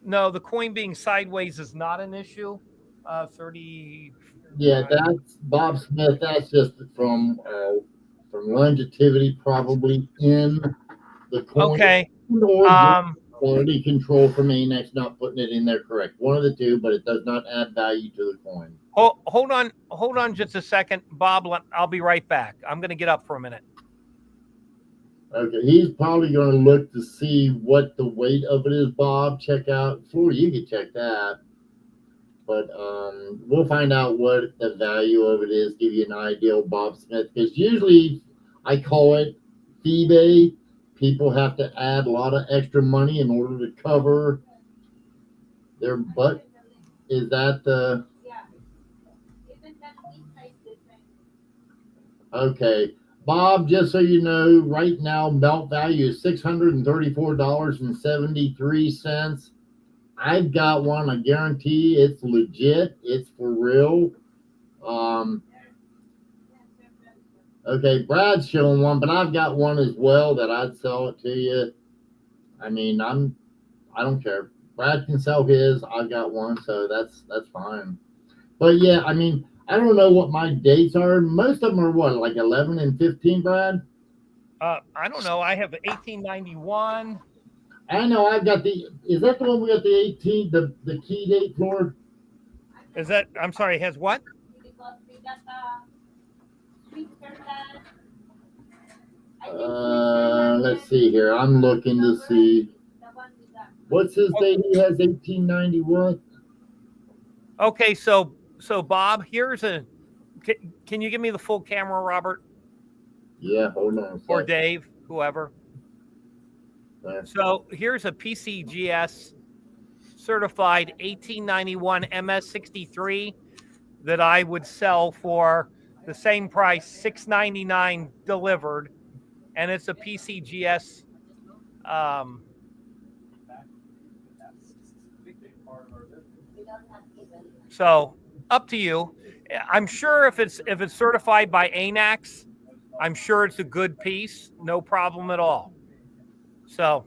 No, the coin being sideways is not an issue. 30. Yeah, that's Bob Smith. That's just from longevity, probably in the coin. Okay. Or quality control from ANEX not putting it in there correct. One of the two, but it does not add value to the coin. Hold on just a second, Bob. I'll be right back. I'm going to get up for a minute. Okay, he's probably going to look to see what the weight of it is, Bob. Check out, Floor, you can check that. But we'll find out what the value of it is, give you an idea of Bob Smith. Because usually I call it eBay. People have to add a lot of extra money in order to cover their butt. Is that the... Okay. Bob, just so you know, right now melt value is $634.73. I've got one. I guarantee it's legit. It's for real. Okay, Brad's showing one, but I've got one as well that I'd sell it to you. I mean, I don't care. Brad can sell his. I've got one, so that's fine. But yeah, I mean, I don't know what my dates are. Most of them are what, like 11 and 15, Brad? I don't know. I have 1891. I know I've got is that the one we got the 18, the key date for? Is that, I'm sorry, has what? Let's see here. I'm looking to see. What's his date? He has 1891. Okay, so Bob, here's can you give me the full camera, Robert? Yeah, hold on a second. Or Dave, whoever. So here's a PCGS certified 1891 MS63 that I would sell for the same price, $699 delivered, and it's a PCGS. So up to you. I'm sure if it's certified by ANAX, I'm sure it's a good piece, no problem at all. So,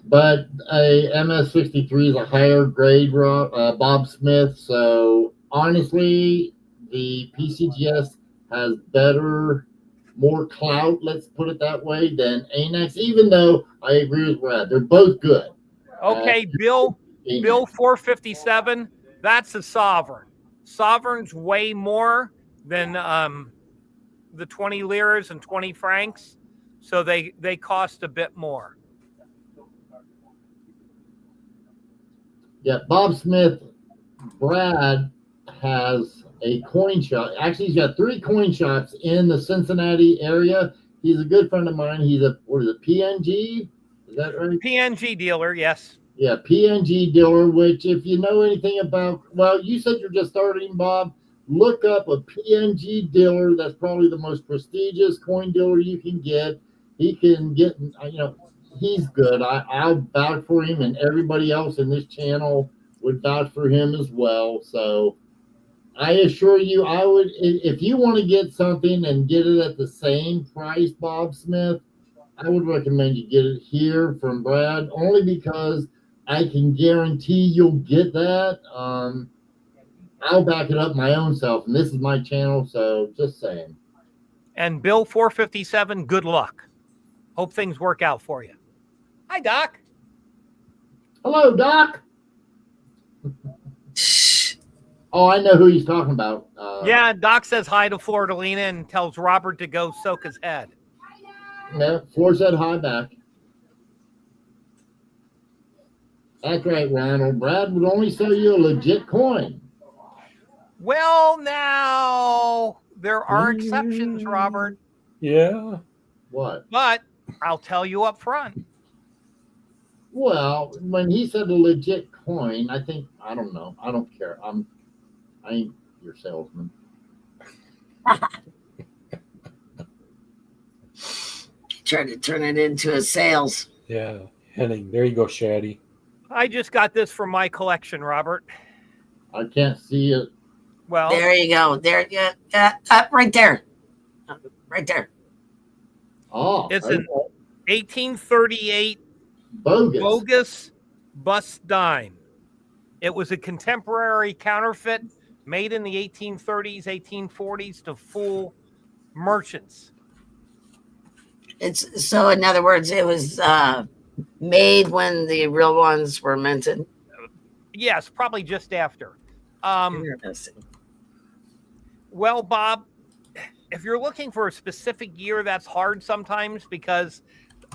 but a MS63 is a higher grade Bob Smith. So honestly, the PCGS has better, more clout. Let's put it that way than ANAX. Even though I agree with Brad, they're both good. okay, Bill 457. That's a sovereign. Sovereign's way more than the 20 liras and 20 francs, so they cost a bit more. Yeah, Bob Smith, Brad has a coin shop. Actually, he's got 3 coin shops in the Cincinnati area. He's a good friend of mine. He's a, what is it, PNG? Is that right? PNG dealer, yes. Yeah, PNG dealer, which if you know anything about, well, you said you're just starting, Bob. Look up a PNG dealer. That's probably the most prestigious coin dealer you can get. He can get, he's good. I'll vouch for him, and everybody else in this channel would vouch for him as well. So I assure you, I would, if you want to get something and get it at the same price, Bob Smith, I would recommend you get it here from Brad, only because I can guarantee you'll get that. I'll back it up my own self, and this is my channel, so just saying. And Bill 457, good luck. Hope things work out for you. Hi, Doc. Hello, Doc. Oh, I know who he's talking about. Yeah, Doc says hi to Florida-Lena and tells Robert to go soak his head. Yeah, Floor said hi back. That's right, Ronald. Brad would only sell you a legit coin. Well, now, there are exceptions, Robert. Yeah. What? But I'll tell you up front. Well, when he said a legit coin, I think, I don't know. I don't care. I ain't your salesman. Try to turn it into a sales. Yeah. Henning. There you go, Shaddy. I just got this from my collection, Robert. I can't see it. Well, There you go. There, yeah, right there, right there. Oh, it's okay. an 1838 bogus bust dime. It was a contemporary counterfeit made in the 1830s, 1840s to fool merchants. It's so, in other words, it was made when the real ones were minted. Yes, probably just after. Interesting. Well, Bob, if you're looking for a specific year, that's hard sometimes because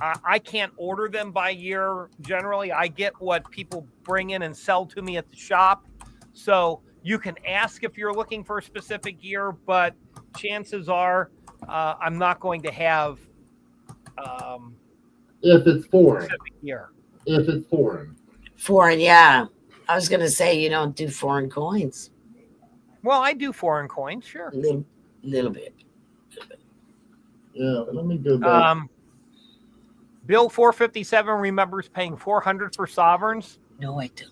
I can't order them by year. Generally, I get what people bring in and sell to me at the shop. So you can ask if you're looking for a specific year, but chances are I'm not going to have if it's foreign. specific year. If it's foreign. Foreign, yeah. I was gonna say you don't do foreign coins. Well, I do foreign coins, sure. Little bit. Yeah, let me go back. Bill 457 remembers paying $400 for sovereigns. No, I don't.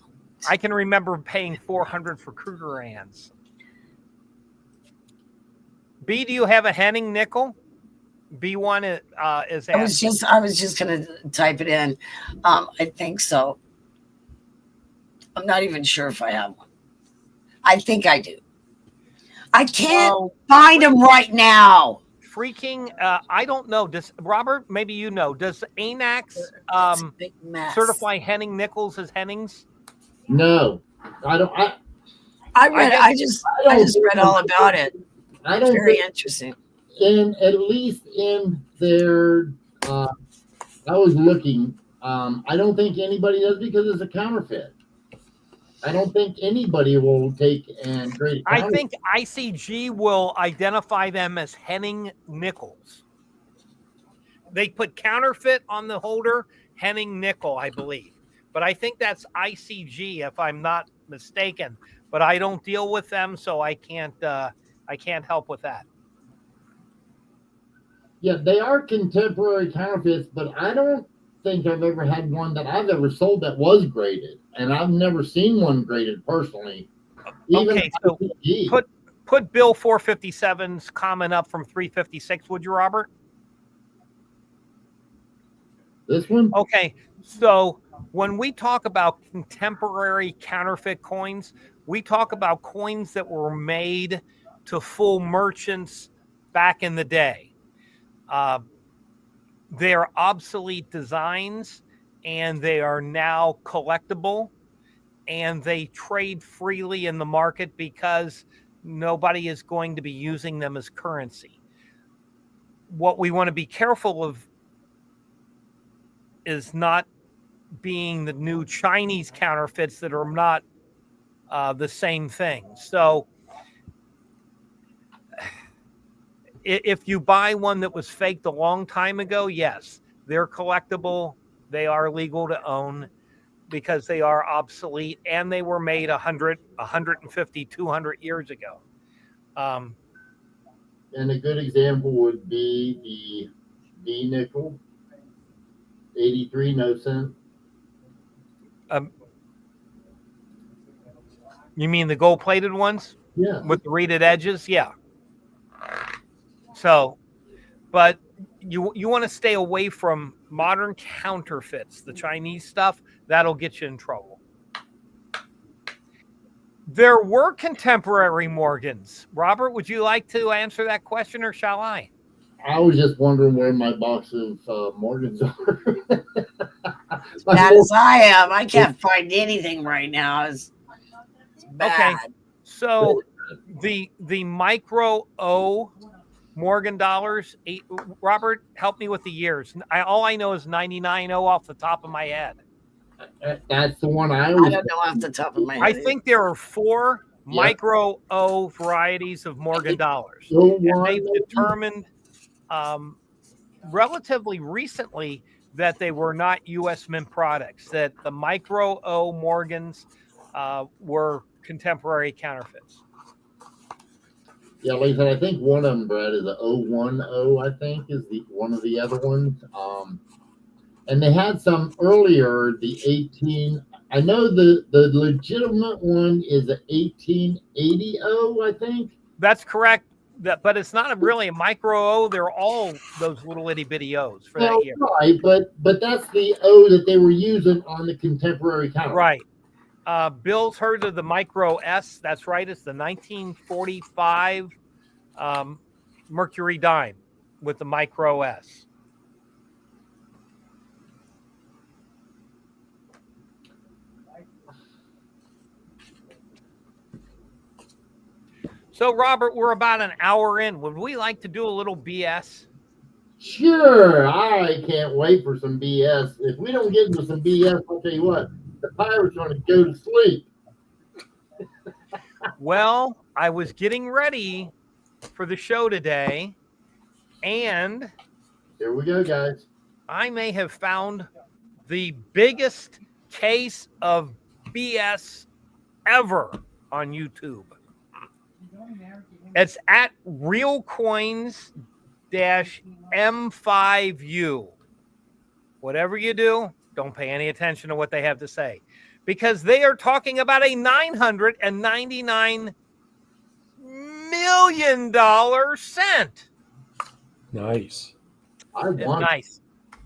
I can remember paying $400 for Krugerrands. B, do you have a Henning nickel? B1 is asking. I was just gonna type it in. I think so. I'm not even sure if I have one. I think I do. I can't find them right now. Freaking, I don't know. Does Robert? Maybe you know. Does ANAX certify Henning nickels as Hennings? No, I don't. I just read all about it. I don't. Very interesting. At least in their, I was looking. I don't think anybody does because it's a counterfeit. I don't think anybody will take and create. I think ICG will identify them as Henning nickels. They put counterfeit on the holder, Henning nickel, I believe. but I think that's ICG if I'm not mistaken. But I don't deal with them, so I can't help with that. Yeah, they are contemporary counterfeits, but I don't think I've ever had one that I've ever sold that was graded, and I've never seen one graded personally. Even Okay, so ICG. put Bill 457's comment up from 356, would you, Robert? This one? Okay, so when we talk about contemporary counterfeit coins, we talk about coins that were made to fool merchants back in the day. They are obsolete designs, and they are now collectible, and they trade freely in the market because nobody is going to be using them as currency. What we want to be careful of is not being the new Chinese counterfeits that are not the same thing. So if you buy one that was faked a long time ago, yes, they're collectible. They are legal to own because they are obsolete, and they were made 100, 150, 200 years ago. And a good example would be the D nickel, 83 no cent. You mean the gold-plated ones? Yeah. With the reeded edges? Yeah. So, but you want to stay away from modern counterfeits, the Chinese stuff. That'll get you in trouble. There were contemporary Morgans. Robert, would you like to answer that question, or shall I? I was just wondering where my box of Morgans are. As bad as I am, I can't find anything right now. It's bad. Okay, so the micro O Morgan dollars. Robert, help me with the years. All I know is 99.0 off the top of my head. That's the one I don't know off the top of my head. I think there are 4 micro O varieties of Morgan dollars. And they've determined relatively recently that they were not U.S. Mint products, that the micro O Morgans were contemporary counterfeits. Yeah, like I said, I think one of them, Brad, is a 010, I think, is the one of the other ones. And they had some earlier, the 18. I know the legitimate one is a 1880, I think. That's correct. But it's not really a micro O. They're all those little itty bitty O's for that year. Right, but that's the O that they were using on the contemporary counter. Right. Bill's heard of the micro S. That's right. It's the 1945 Mercury dime with the micro S. So, Robert, we're about an hour in. Would we like to do a little BS? Sure. I can't wait for some BS. If we don't get into some BS, I'll tell you what, the pirate's going to go to sleep. Well, I was getting ready for the show today, and here we go, guys. I may have found the biggest case of BS ever on YouTube. It's at realcoins-M5U. Whatever you do, don't pay any attention to what they have to say, because they are talking about a $999 million cent. Nice. Nice.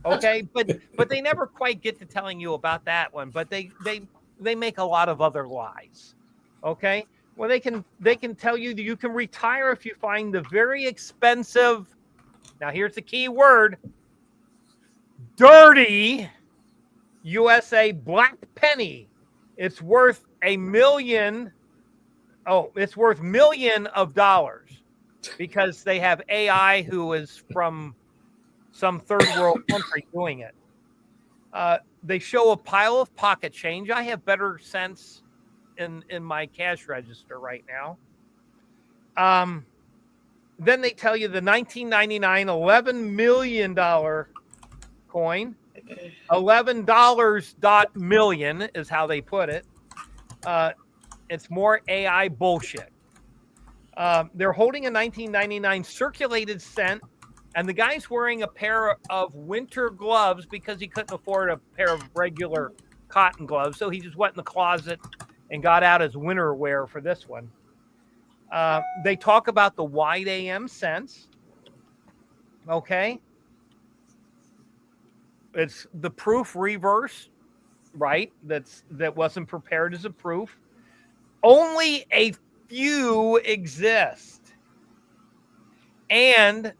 Okay, but they never quite get to telling you about that one, but they make a lot of other lies. Okay? Well, they can tell you that you can retire if you find the very expensive, now here's the key word, dirty USA black penny. It's worth $1 million. Oh, it's worth $1 million because they have AI who is from some third world country doing it. They show a pile of pocket change. I have better sense in my cash register right now. Then they tell you the 1999 $11 million coin $11 million is how they put it. It's more AI bullshit. They're holding a 1999 circulated cent, and the guy's wearing a pair of winter gloves because he couldn't afford a pair of regular cotton gloves. So he just went in the closet and got out his winter wear for this one. They talk about the wide AM cents. Okay. It's the proof reverse, right? That wasn't prepared as a proof. Only a few exist. And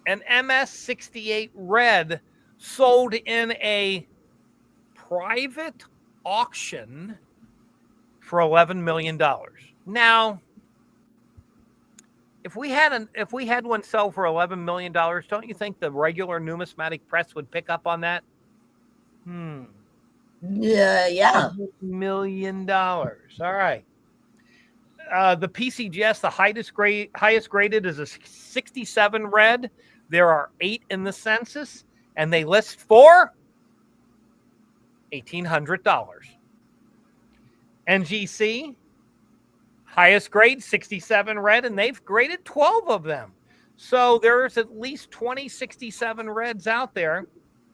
an MS-68 red sold in a private auction for $11 million. Now, if we had one sell for $11 million, don't you think the regular numismatic press would pick up on that? Yeah. $1 million. All right. The PCGS, the highest graded is a 67 red. There are 8 in the census, and they list for $1,800. NGC, highest grade, 67 red, and they've graded 12 of them. So there's at least 20 67 reds out there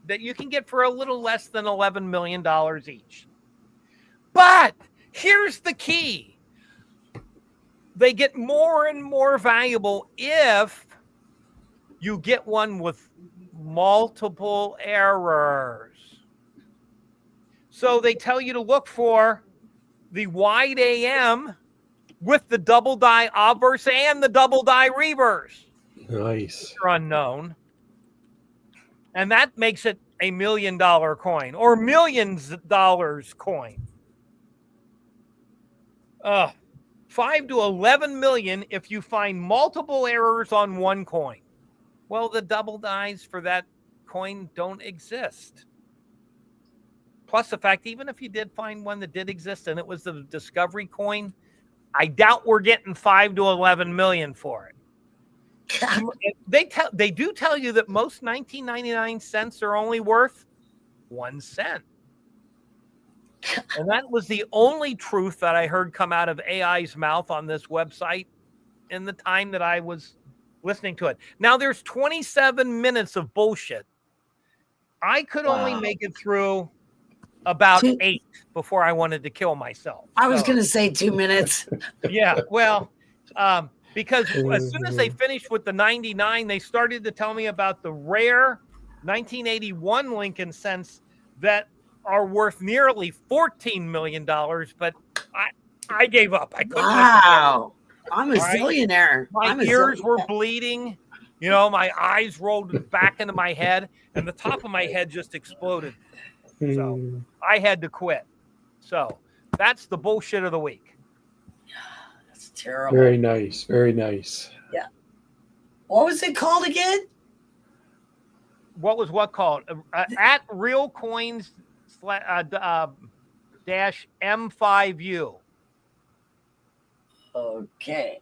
that you can get for a little less than $11 million each. But here's the key. They get more and more valuable if you get one with multiple errors. So they tell you to look for the wide AM with the double die obverse and the double die reverse. Nice. They're unknown. And that makes it $1 million coin or millions of dollars coin. 5 to 11 million if you find multiple errors on one coin. Well, the double dies for that coin don't exist. Plus the fact, even if you did find one that did exist and it was the discovery coin, I doubt we're getting 5 to 11 million for it. They do tell you that most 1999 cents are only worth 1 cent. And that was the only truth that I heard come out of AI's mouth on this website in the time that I was listening to it. Now, there's 27 minutes of bullshit. I could only make it through about 8 before I wanted to kill myself. I was going to say 2 minutes. Yeah, well, because as soon as they finished with the 99, they started to tell me about the rare 1981 Lincoln cents that are worth nearly $14 million, but I gave up. I couldn't. Wow. I'm a zillionaire. My ears were bleeding. You know, my eyes rolled back into my head, and the top of my head just exploded. So I had to quit. So that's the bullshit of the week. That's terrible. Very nice. Very nice. Yeah. What was it called again? What was what called? At Real Coins dash M5U. Okay.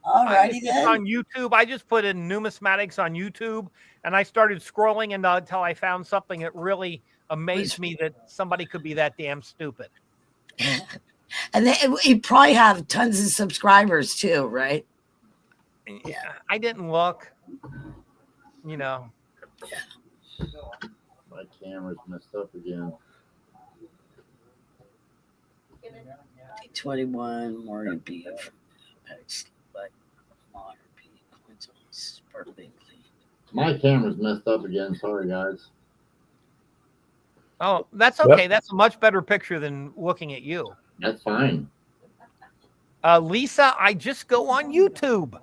All righty then. It's on YouTube. I just put in numismatics on YouTube, and I started scrolling until I found something that really amazed me that somebody could be that damn stupid. And you probably have tons of subscribers too, right? Yeah, I didn't look. You know. Yeah. My camera's messed up again. 21 Morgan B. My camera's messed up again. Sorry, guys. Oh, that's okay. Yep. That's a much better picture than looking at you. That's fine. Lisa, I just go on YouTube.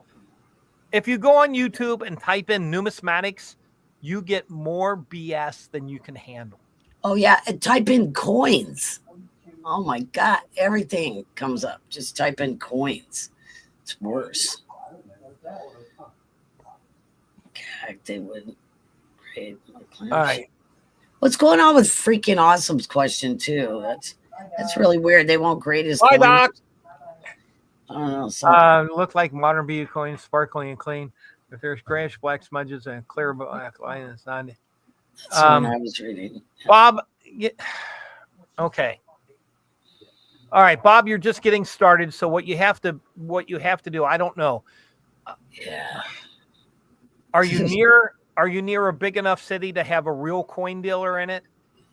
If you go on YouTube and type in numismatics, you get more BS than you can handle. Oh, yeah. And type in coins. Oh, my God. Everything comes up. Just type in coins. It's worse. God, they wouldn't grade my class. All right. What's going on with freaking Awesome's question, too? That's really weird. They won't grade his Bye, coins. Doc. I don't know. Look like modern BU coins, sparkling and clean. If there's grayish black smudges and clear black line, it's not. That's what I was reading. Bob, okay. All right, Bob, you're just getting started. So what you have to do, I don't know. Yeah. Are you near a big enough city to have a real coin dealer in it?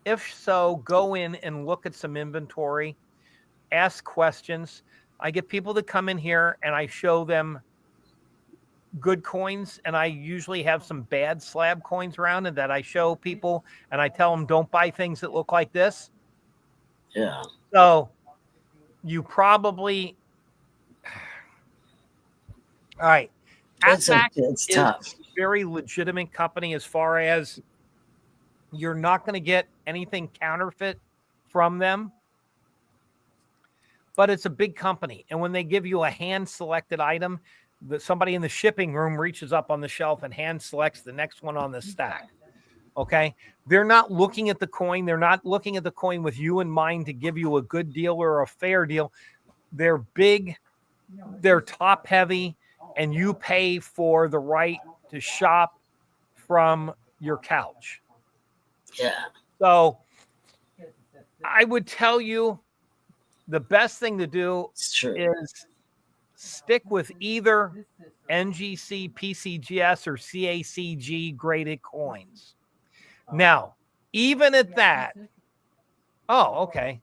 If so, go in and look at some inventory, ask questions. I get people to come in here and I show them good coins, and I usually have some bad slab coins around, and that I show people and I tell them don't buy things that look like this. Yeah. So you probably, all right. It's Atmax is tough. a very legitimate company as far as you're not going to get anything counterfeit from them, but it's a big company. And when they give you a hand selected item, that somebody in the shipping room reaches up on the shelf and hand selects the next one on the stack. Okay. They're not looking at the coin. They're not looking at the coin with you in mind to give you a good deal or a fair deal. They're big, they're top heavy, and you pay for the right to shop from your couch. Yeah. So I would tell you the best thing to do is stick with either NGC, PCGS, or CACG graded coins. Now, even at that, oh, okay.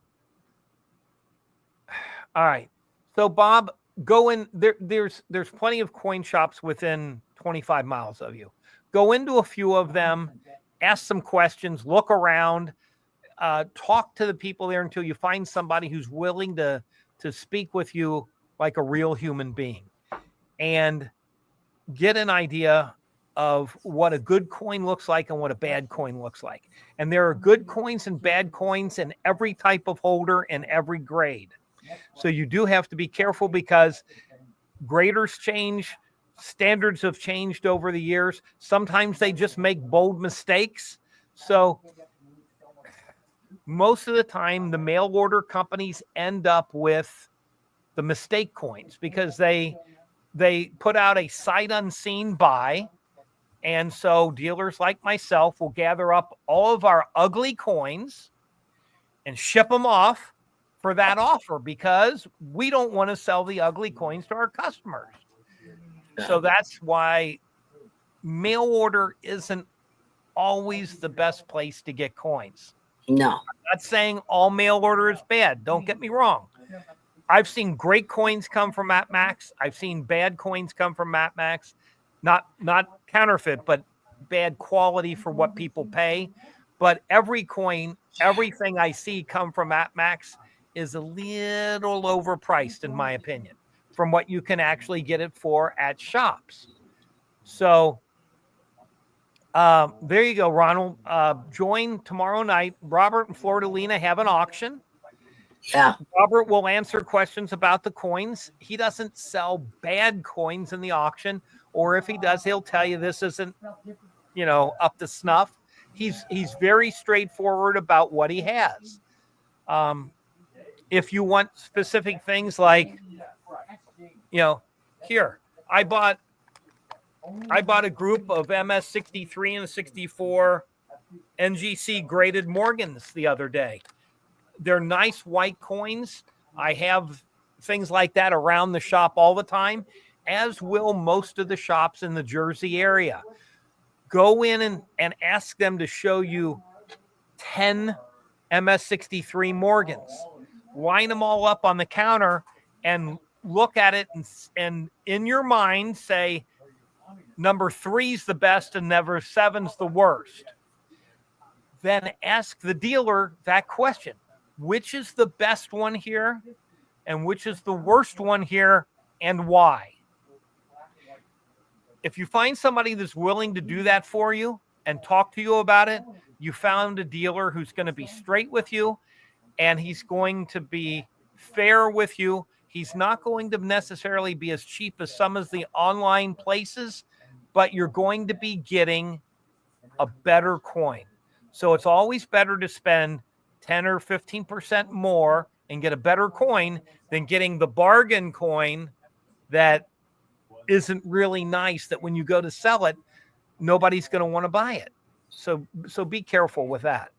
All right. So, Bob, go in there. There's plenty of coin shops within 25 miles of you. Go into a few of them, ask some questions, look around, talk to the people there until you find somebody who's willing to speak with you like a real human being, and get an idea of what a good coin looks like and what a bad coin looks like. And there are good coins and bad coins in every type of holder and every grade. So you do have to be careful because graders change, standards have changed over the years. Sometimes they just make bold mistakes. So most of the time, the mail order companies end up with the mistake coins because they put out a sight unseen buy. And so dealers like myself will gather up all of our ugly coins and ship them off for that offer because we don't want to sell the ugly coins to our customers. So that's why mail order isn't always the best place to get coins. No. I'm not saying all mail order is bad. Don't get me wrong. I've seen great coins come from Atmax. I've seen bad coins come from Atmax. Not counterfeit, but bad quality for what people pay. But every coin, everything I see come from Atmax is a little overpriced, in my opinion, from what you can actually get it for at shops. So there you go, Ronald. Join tomorrow night. Robert and Florida-Lena have an auction. Yeah. Robert will answer questions about the coins. He doesn't sell bad coins in the auction, or if he does, he'll tell you this isn't, up to snuff. He's very straightforward about what he has. If you want specific things like, here, I bought a group of MS 63 and 64 NGC graded Morgans the other day. They're nice white coins. I have things like that around the shop all the time, as will most of the shops in the Jersey area. Go in and ask them to show you 10 MS63 Morgans. Line them all up on the counter and look at it and in your mind say, number 3's the best and number 7's the worst. Then ask the dealer that question. Which is the best one here and which is the worst one here and why? If you find somebody that's willing to do that for you and talk to you about it, you found a dealer who's going to be straight with you and he's going to be fair with you. He's not going to necessarily be as cheap as some of the online places, but you're going to be getting a better coin. So it's always better to spend 10 or 15% more and get a better coin than getting the bargain coin that isn't really nice, that when you go to sell it, nobody's going to want to buy it. So be careful with that.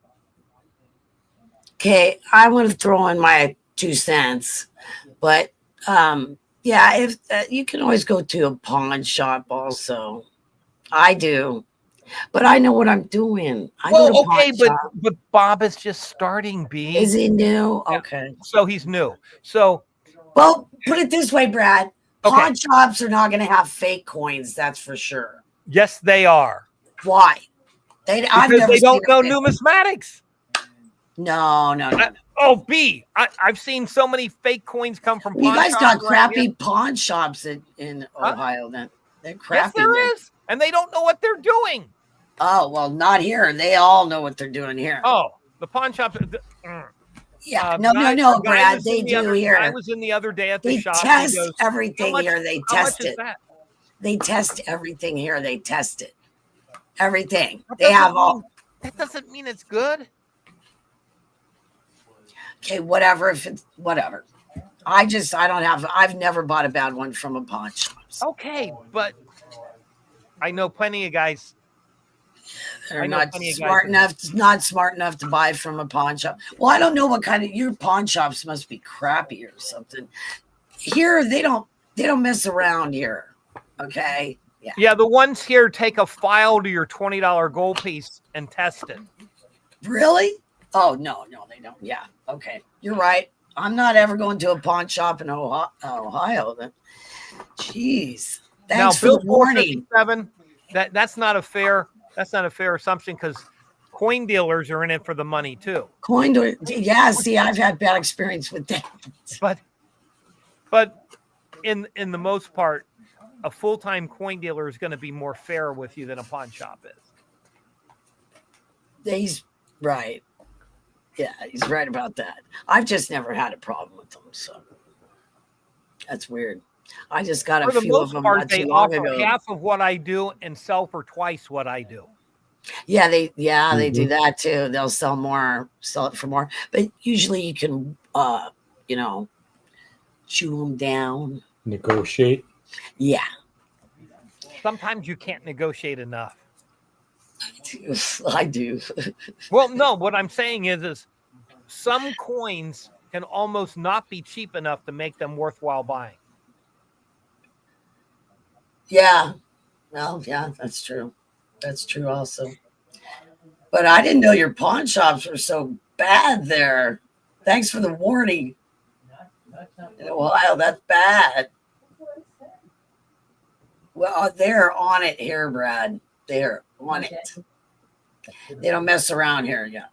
Okay, I want to throw in my 2 cents, but yeah, if you can always go to a pawn shop also. I do, but I know what I'm doing. I go to Okay, pawn shop. but Bob is just starting, B. Is he new? Yeah. Okay. So he's new. So Well, put it this way, Brad. Okay. Pawn shops are not going to have fake coins. That's for sure. yes, they are. Why? I've Because never they don't seen a know fake- numismatics. No. Oh, B. I've seen so many fake coins come from You pawn guys shops got around crappy here. pawn shops in Ohio. Then they're Yes, crappy. there is, and they don't know what they're doing. Oh well, not here. They all know what they're doing here. Oh, the pawn shops. Yeah, a no, guy Brad. was They in the do other- here. I was in the other day at the They shop. and test he goes, everything here. They how test much is it. that? They test everything here. They test it. Everything. That They doesn't have all. mean- That doesn't mean it's good. Okay, whatever. If it's whatever. I've never bought a bad one from a pawn shop. Okay, but I know plenty of guys. They're I know not plenty of guys not smart enough to buy from a pawn shop. Well, I don't know what kind of your pawn shops must be crappy or something. Here they don't mess around here. Okay. Yeah. Yeah, the ones here take a file to your $20 gold piece and test it. Really? Oh no, they don't. Yeah. Okay. You're right. I'm not ever going to a pawn shop in Ohio then. Jeez. Thanks for the warning. 457, that's not a fair assumption because coin dealers are in it for the money too. Yeah, see, I've had bad experience with that. But in the most part, a full-time coin dealer is going to be more fair with you than a pawn shop is. He's right. Yeah, he's right about that. I've just never had a problem with them, so that's weird. I just got a few of them not they too long offer ago. half of what I do and sell for twice what I do. Yeah, they do that too. They'll sell it for more. But usually you can chew them down. Negotiate. Yeah. Sometimes you can't negotiate enough. I do. Well, no, what I'm saying is some coins can almost not be cheap enough to make them worthwhile buying. Yeah. Well, yeah, that's true. That's true also. But I didn't know your pawn shops were so bad there. Thanks for the warning. In Ohio, that's bad. Well, they're on it here, Brad. They're on it. They don't mess around here. Yeah.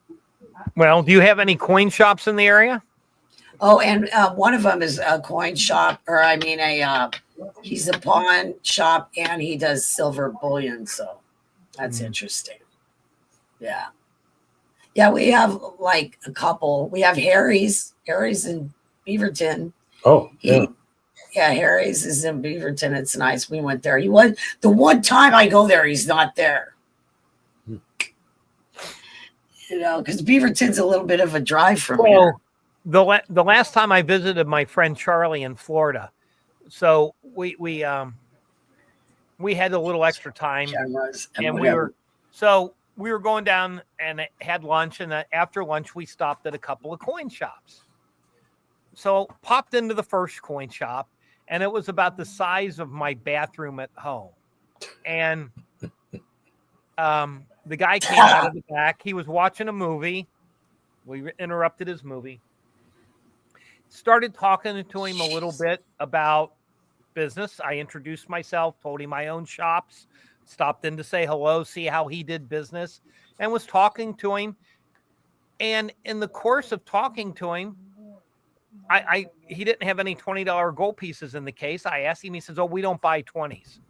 Well, do you have any coin shops in the area? Oh, and one of them is a coin shop, he's a pawn shop and he does silver bullion. So that's interesting. Yeah. Yeah, we have like a couple. We have Harry's in Beaverton. Oh, yeah. Yeah, Harry's is in Beaverton. It's nice. We went there. He was the one time I go there, he's not there. Because Beaverton's a little bit of a drive from here. The last time I visited my friend Charlie in Florida, so we had a little extra time, and we were going down and had lunch, and after lunch we stopped at a couple of coin shops. So popped into the first coin shop, and it was about the size of my bathroom at home, and the guy came out of the back. He was watching a movie. We interrupted his movie. Started talking to him a little bit about business. I introduced myself, told him my own shops, stopped in to say hello, see how he did business, and was talking to him. And in the course of talking to him, he didn't have any $20 gold pieces in the case. I asked him, he says, "Oh, we don't buy 20s.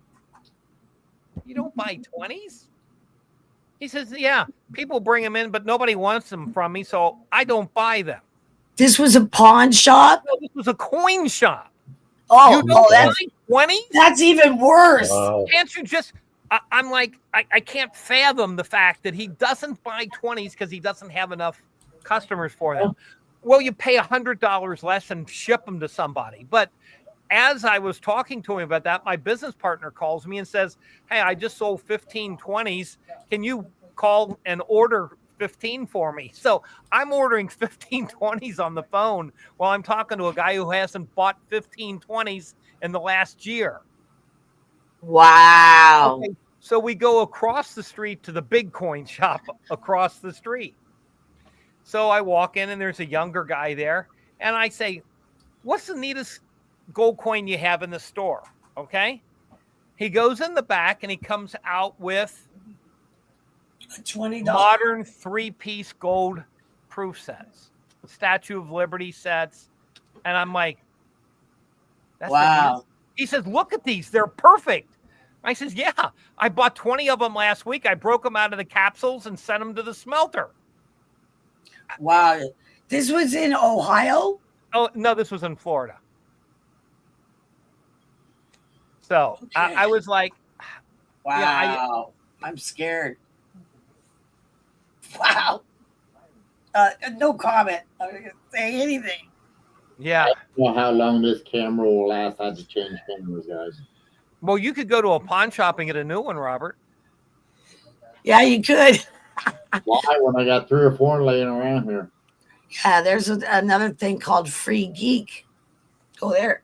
You don't buy 20s? He says, "Yeah, people bring them in, but nobody wants them from me, so I don't buy them." This was a pawn shop? No, this was a coin shop. Oh, that's 20? That's even worse. Wow. Can't you just I'm like, I can't fathom the fact that he doesn't buy 20s because he doesn't have enough customers for them. Well, you pay $100 less and ship them to somebody. But as I was talking to him about that, my business partner calls me and says, "Hey, I just sold 15 20s. Can you call and order 15 for me. So I'm ordering 15 20s on the phone while I'm talking to a guy who hasn't bought 15 20s in the last year. Wow. Okay, so we go across the street to the big coin shop across the street. So I walk in and there's a younger guy there. And I say, what's the neatest gold coin you have in the store? Okay. He goes in the back and he comes out with $20 modern 3-piece gold proof sets, Statue of Liberty sets. And I'm like, that's wow. He says, look at these. They're perfect. I says, yeah, I bought 20 of them last week. I broke them out of the capsules and sent them to the smelter. Wow. This was in Ohio? Oh, no, this was in Florida. So Okay. I was like, wow. Yeah, I'm scared. Wow. No comment. I'm not going to say anything. yeah. I don't know how long this camera will last. I had to change cameras, guys. Well, you could go to a pawn shop and get a new one, Robert. Yeah, you could. Why when I got 3 or 4 laying around here? Yeah, there's another thing called Free Geek. Go there.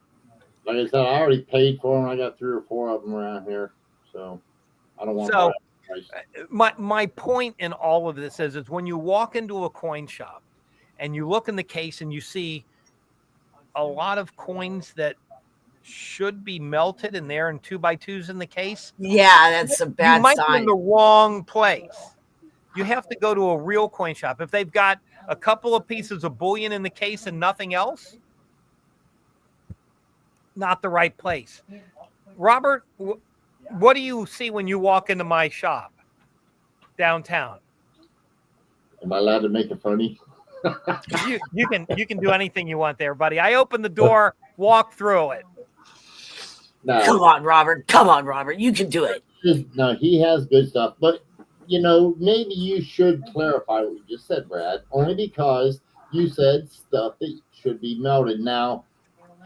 Like I said, I already paid for them. I got 3 or 4 of them around here. So I don't want So to. my point in all of this is when you walk into a coin shop and you look in the case and you see a lot of coins that should be melted and they're in 2x2s in the case. Yeah, that's a bad You might be sign. in the wrong place. You have to go to a real coin shop. If they've got a couple of pieces of bullion in the case and nothing else, not the right place. Robert, what do you see when you walk into my shop downtown? Am I allowed to make it funny? You can do anything you want there, buddy. I open the door, walk through it. No. Come on, Robert. Come on, Robert. You can do it. No, he has good stuff. But, you know, maybe you should clarify what you just said, Brad, only because you said stuff that should be melted. Now,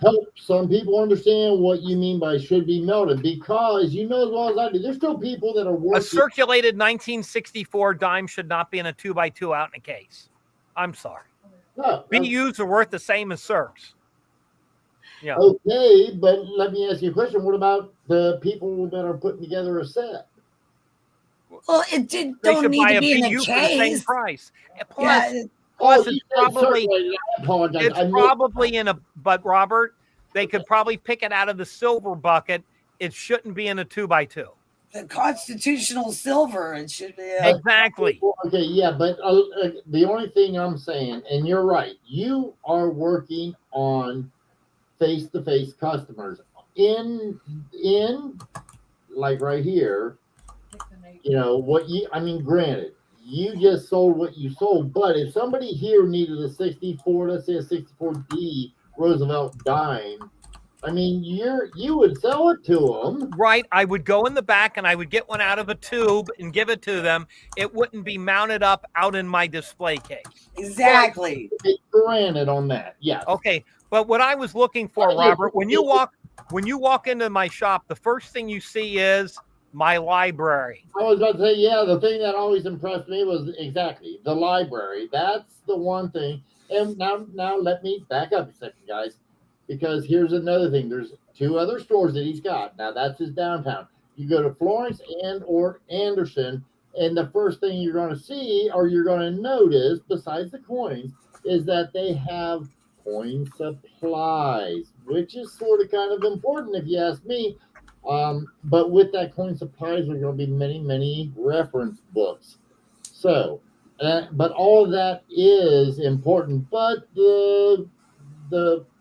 help some people understand what you mean by should be melted, because you know as well as I do, there's still people that are working. A circulated 1964 dime should not be in a 2x2 out in a case. I'm sorry. No, BUs are worth the same as CERCs. Yeah. okay, but let me ask you a question. What about the people that are putting together a set? Well, They don't should need buy to a be in a BU for the same case. price. Plus, Yeah, plus you it's said probably circulated. I apologize. it's I missed- probably in a. But Robert, they could probably pick it out of the silver bucket. It shouldn't be in a 2x2. the constitutional silver. It should be. Exactly. Okay, yeah, but the only thing I'm saying, and you're right, you are working on face-to-face customers in like right here. You know what you? I mean, granted, you just sold what you sold, but if somebody here needed a 64, let's say a 64D Roosevelt dime, I mean, you would sell it to them. Right. I would go in the back and I would get one out of a tube and give it to them. It wouldn't be mounted up out in my display case. Exactly. Granted on that, yes. Okay. But what I was looking for, Robert, when you walk into my shop, the first thing you see is my library. I was about to say, yeah, the thing that always impressed me was exactly the library. That's the one thing. And now let me back up a second, guys, because here's another thing. There's 2 other stores that he's got. Now that's his downtown. You go to Florence and or Anderson, and the first thing you're going to see or you're going to notice, besides the coins, is that they have coin supplies, which is sort of kind of important if you ask me. But with that coin supplies, there are going to be many, many reference books. So, but all of that is important. But the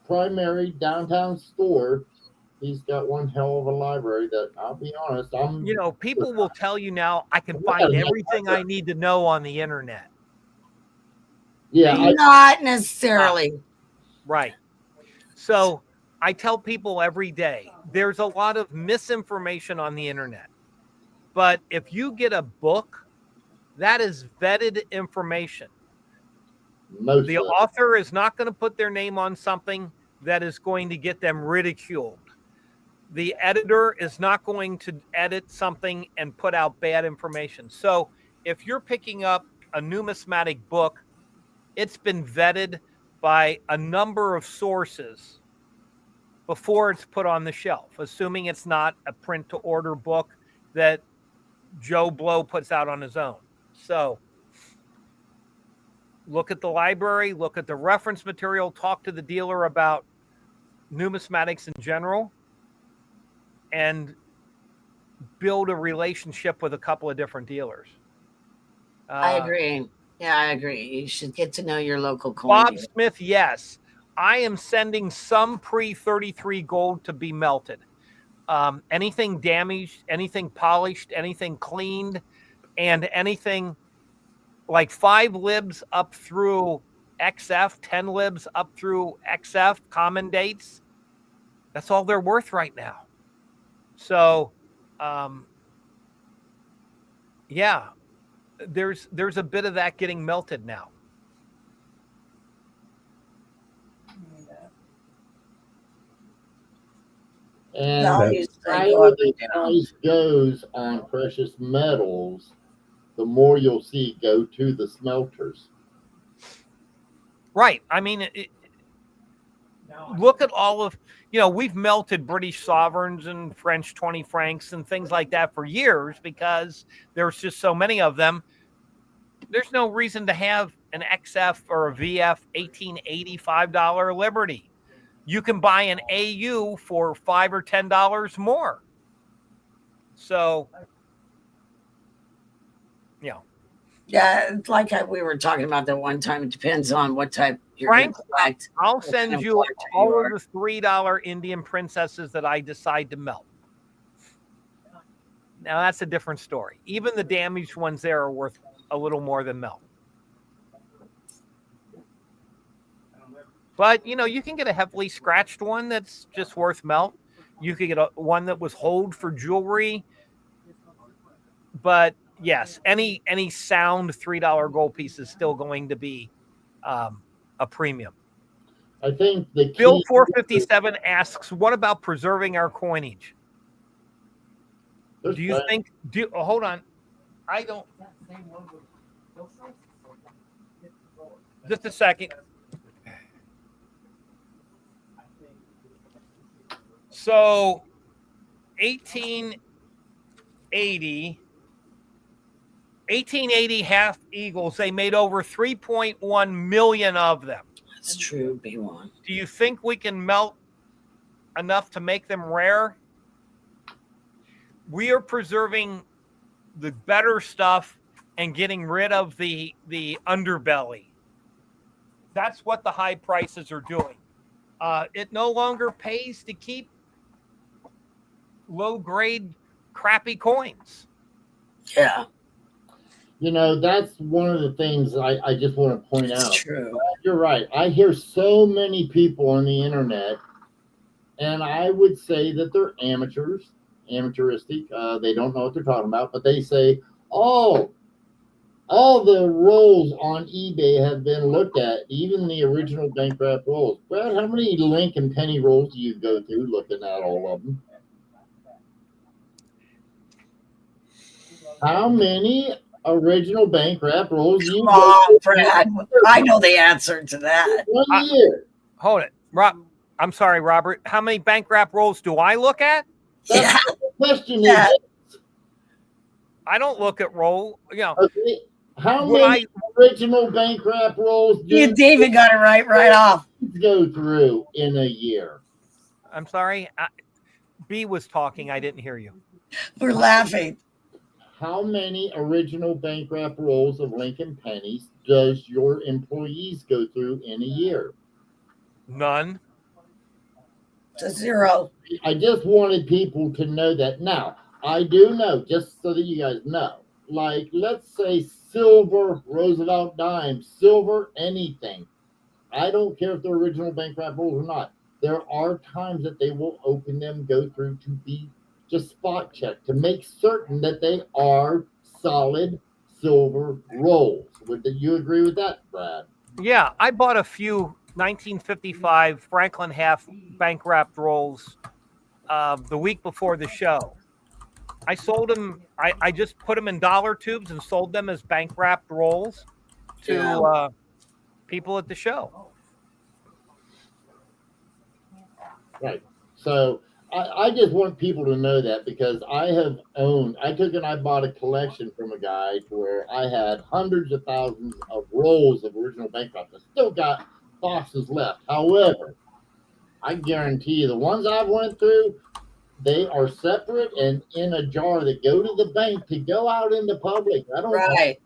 primary downtown store, he's got one hell of a library that, I'll be honest, people will tell you now I can find everything I need to know on the internet. Yeah, Not necessarily. Right. So I tell people every day, there's a lot of misinformation on the internet. But if you get a book, that is vetted information. The author is not going to put their name on something that is going to get them ridiculed. The editor is not going to edit something and put out bad information. So if you're picking up a numismatic book, it's been vetted by a number of sources before it's put on the shelf, assuming it's not a print to order book that Joe Blow puts out on his own. So look at the library, look at the reference material, talk to the dealer about numismatics in general, and build a relationship with a couple of different dealers. I agree. Yeah, I agree. You should get to know your local coin Bob dealer. Smith, yes. I am sending some pre-33 gold to be melted. Anything damaged, anything polished, anything cleaned, and anything like 5 libs up through XF, 10 libs up through XF, common dates. That's all they're worth right now. So, yeah, there's a bit of that getting melted now. And No, the you say higher go up the and down. price goes on precious metals, the more you'll see go to the smelters. Right. I mean, look at all of, we've melted British sovereigns and French 20 francs and things like that for years because there's just so many of them. There's no reason to have an XF or a VF $1885 Liberty. You can buy an AU for $5 or $10 more. So, Yeah, it's like we were talking about that one time. It depends on what type you're going Frank, to collect. I'll send you all of the $3 Indian princesses that I decide to melt. Now, that's a different story. Even the damaged ones there are worth a little more than melt. But, you can get a heavily scratched one that's just worth melt. You could get one that was hold for jewelry. But, yes, any sound $3 gold piece is still going to be a premium. I think the Bill 457 asks, what about preserving our coinage? Do you think hold on. I don't. Just a second. So 1880 half eagles, they made over 3.1 million of them. That's true, B1. Do you think we can melt enough to make them rare? We are preserving the better stuff and getting rid of the underbelly. That's what the high prices are doing. It no longer pays to keep low-grade, crappy coins. Yeah. That's one of the things I just want to point out. True. You're right. I hear so many people on the internet, and I would say that they're amateuristic. They don't know what they're talking about, but they say, all the rolls on eBay have been looked at, even the original bank wrap rolls. Brad, how many link and penny rolls do you go through looking at all of them? How many original bank wrap rolls do you go through? Brad, I know the answer to that. 1 year. Hold it. I'm sorry, Robert. How many bank wrap rolls do I look at? That's the question. Yeah. I don't look at roll. Okay. How many original bank wrap rolls do David got it right off. Go through in a year? I'm sorry. B was talking. I didn't hear you. We're laughing. How many original bank wrap rolls of Lincoln pennies does your employees go through in a year? None. To 0. I just wanted people to know that. Now, I do know, just so that you guys know, like, let's say silver Roosevelt dimes, silver anything. I don't care if they're original bank wrap rolls or not. There are times that they will open them, go through to be just spot check to make certain that they are solid silver rolls. Would you agree with that, Brad? Yeah, I bought a few 1955 Franklin half bank wrapped rolls the week before the show. I sold them. I just put them in dollar tubes and sold them as bank wrapped rolls to people at the show. Right. So I just want people to know that, because I bought a collection from a guy to where I had hundreds of thousands of rolls of original banknotes. I still got boxes left. However, I guarantee you the ones I've went through, they are separate and in a jar that go to the bank to go out in the public. I don't Right.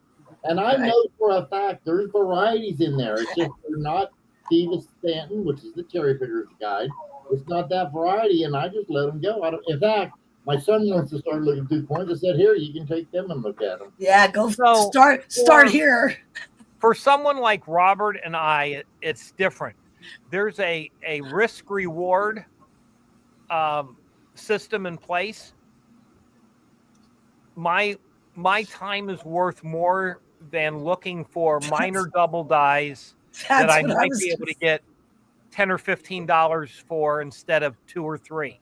And I know for a fact there's varieties in there. It's just they're not Steve Stanton, which is the cherry picker's guide. It's not that variety, and I just let them go. In fact, my son wants to start looking through coins. I said, "Here, you can take them and look at them." Yeah, go So, start here. For someone like Robert and I, it's different. There's a risk reward system in place. My time is worth more than looking for minor double dies that I might be able to get $10 or $15 for instead of 2 or 3.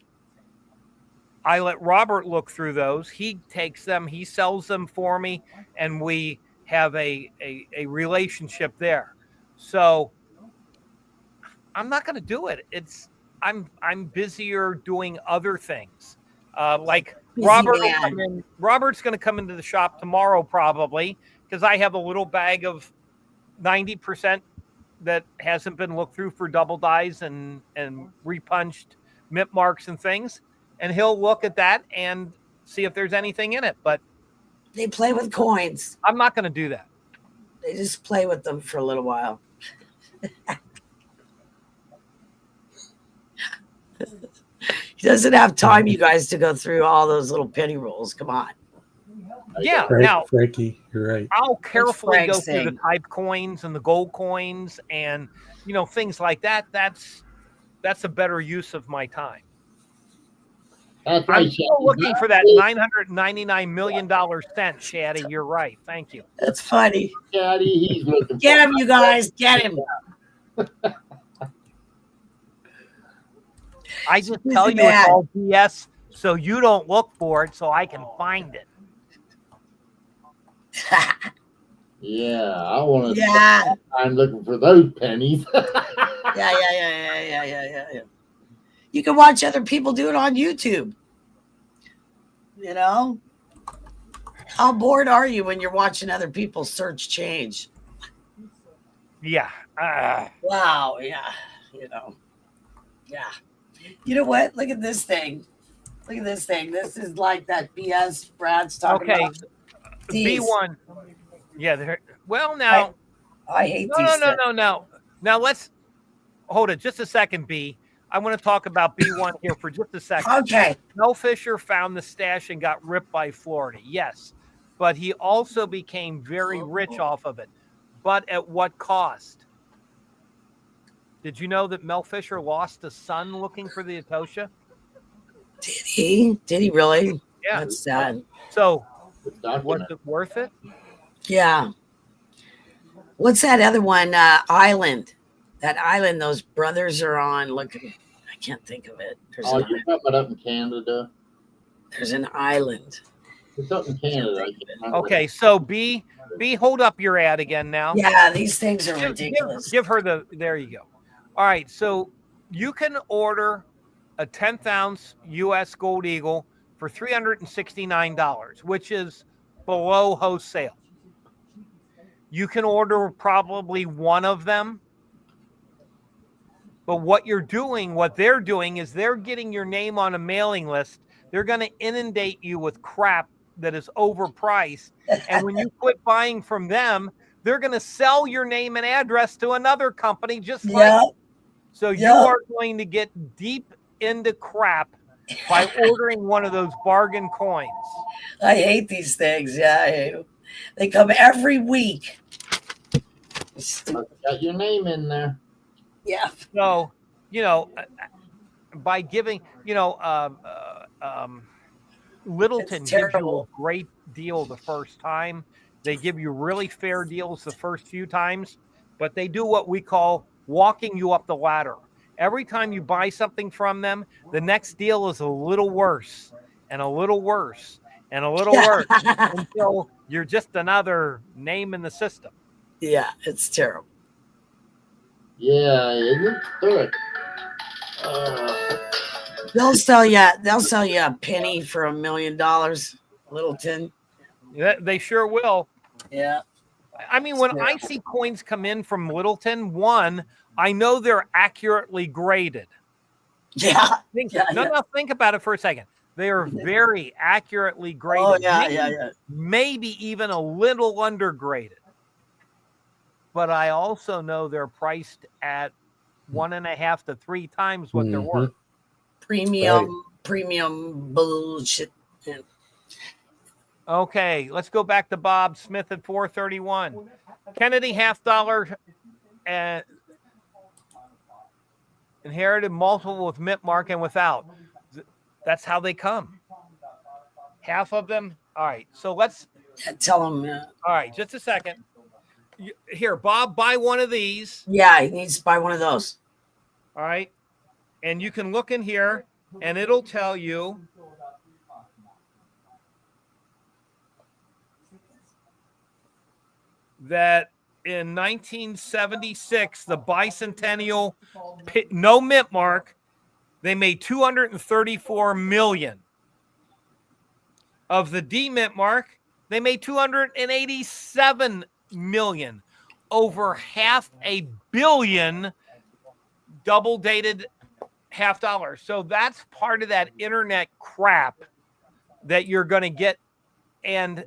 I let Robert look through those. He takes them, he sells them for me, and we have a relationship there. So I'm not going to do it. I'm busier doing other things. Like Robert's going to come into the shop tomorrow probably, because I have a little bag of 90% that hasn't been looked through for double dies and repunched mint marks and things. And he'll look at that and see if there's anything in it. But they play with coins. I'm not going to do that. They just play with them for a little while. He doesn't have time, you guys, to go through all those little penny rolls. Come on. Yeah. Now, Frankie, you're right. I'll carefully go through the type coins and the gold coins and, things like that. That's a better use of my time. That's right, I'm still looking for that $999 million cent, Shaddy. You're right. Thank you. That's funny. Shaddy, he's looking. Get him, you guys. Get him. I just tell you it's all BS, so you don't look for it, so I can find it. Yeah, I want to. Yeah. I'm looking for those pennies. Yeah. You can watch other people do it on YouTube. How bored are you when you're watching other people search change? Yeah. Wow. Yeah. Yeah. You know what? Look at this thing. This is like that BS Brad's talking about. B1. Yeah. Well, now. I hate these. No. Now let's hold it just a second, B. I want to talk about B1 here for just a second. Okay. Mel Fisher found the stash and got ripped by Florida. Yes. But he also became very rich off of it. But at what cost? Did you know that Mel Fisher lost a son looking for the Etosha? Did he? Did he really? Yeah. That's sad. So, was it worth it? Yeah. What's that other one? Island. That island those brothers are on. Look, I can't think of it. You're talking about up in Canada? There's an island. It's up in Canada. Okay, so B, hold up your ad again now. Yeah, these things are ridiculous. Give her there you go. All right, so you can order a 10th ounce U.S. Gold Eagle for $369, which is below wholesale. You can order probably one of them. But what they're doing is they're getting your name on a mailing list. They're going to inundate you with crap that is overpriced. And when you quit buying from them, they're going to sell your name and address to another company just like you. So you are going to get deep into crap by ordering one of those bargain coins. I hate these things. Yeah, I hate them. They come every week. Got your name in there. Yeah. So, by giving, Littleton gives you a great deal the first time. They give you really fair deals the first few times, but they do what we call walking you up the ladder. Every time you buy something from them, the next deal is a little worse and a little worse. and a little worse until you're just another name in the system. Yeah, it's terrible. Yeah, isn't it? They'll sell you a penny for $1 million, Littleton. They sure will. Yeah. I mean, when I see coins come in from Littleton, one, I know they're accurately graded. Yeah. Think about it for a second. They are very accurately graded. Oh, yeah. Maybe even a little undergraded. But I also know they're priced at 1.5 to 3 times what they're worth. Premium bullshit. Yeah. Okay, let's go back to Bob Smith at 431. Kennedy $50 inherited multiple with mint mark and without. That's how they come. Half of them. All right, so let's tell them. All right, just a second. Here, Bob, buy one of these. Yeah, he needs to buy one of those. All right, and you can look in here, and it'll tell you that in 1976, the bicentennial, no mint mark, they made 234 million. Of the D mint mark, they made 287 million. Over $500 million double dated $50. So that's part of that internet crap that you're going to get, and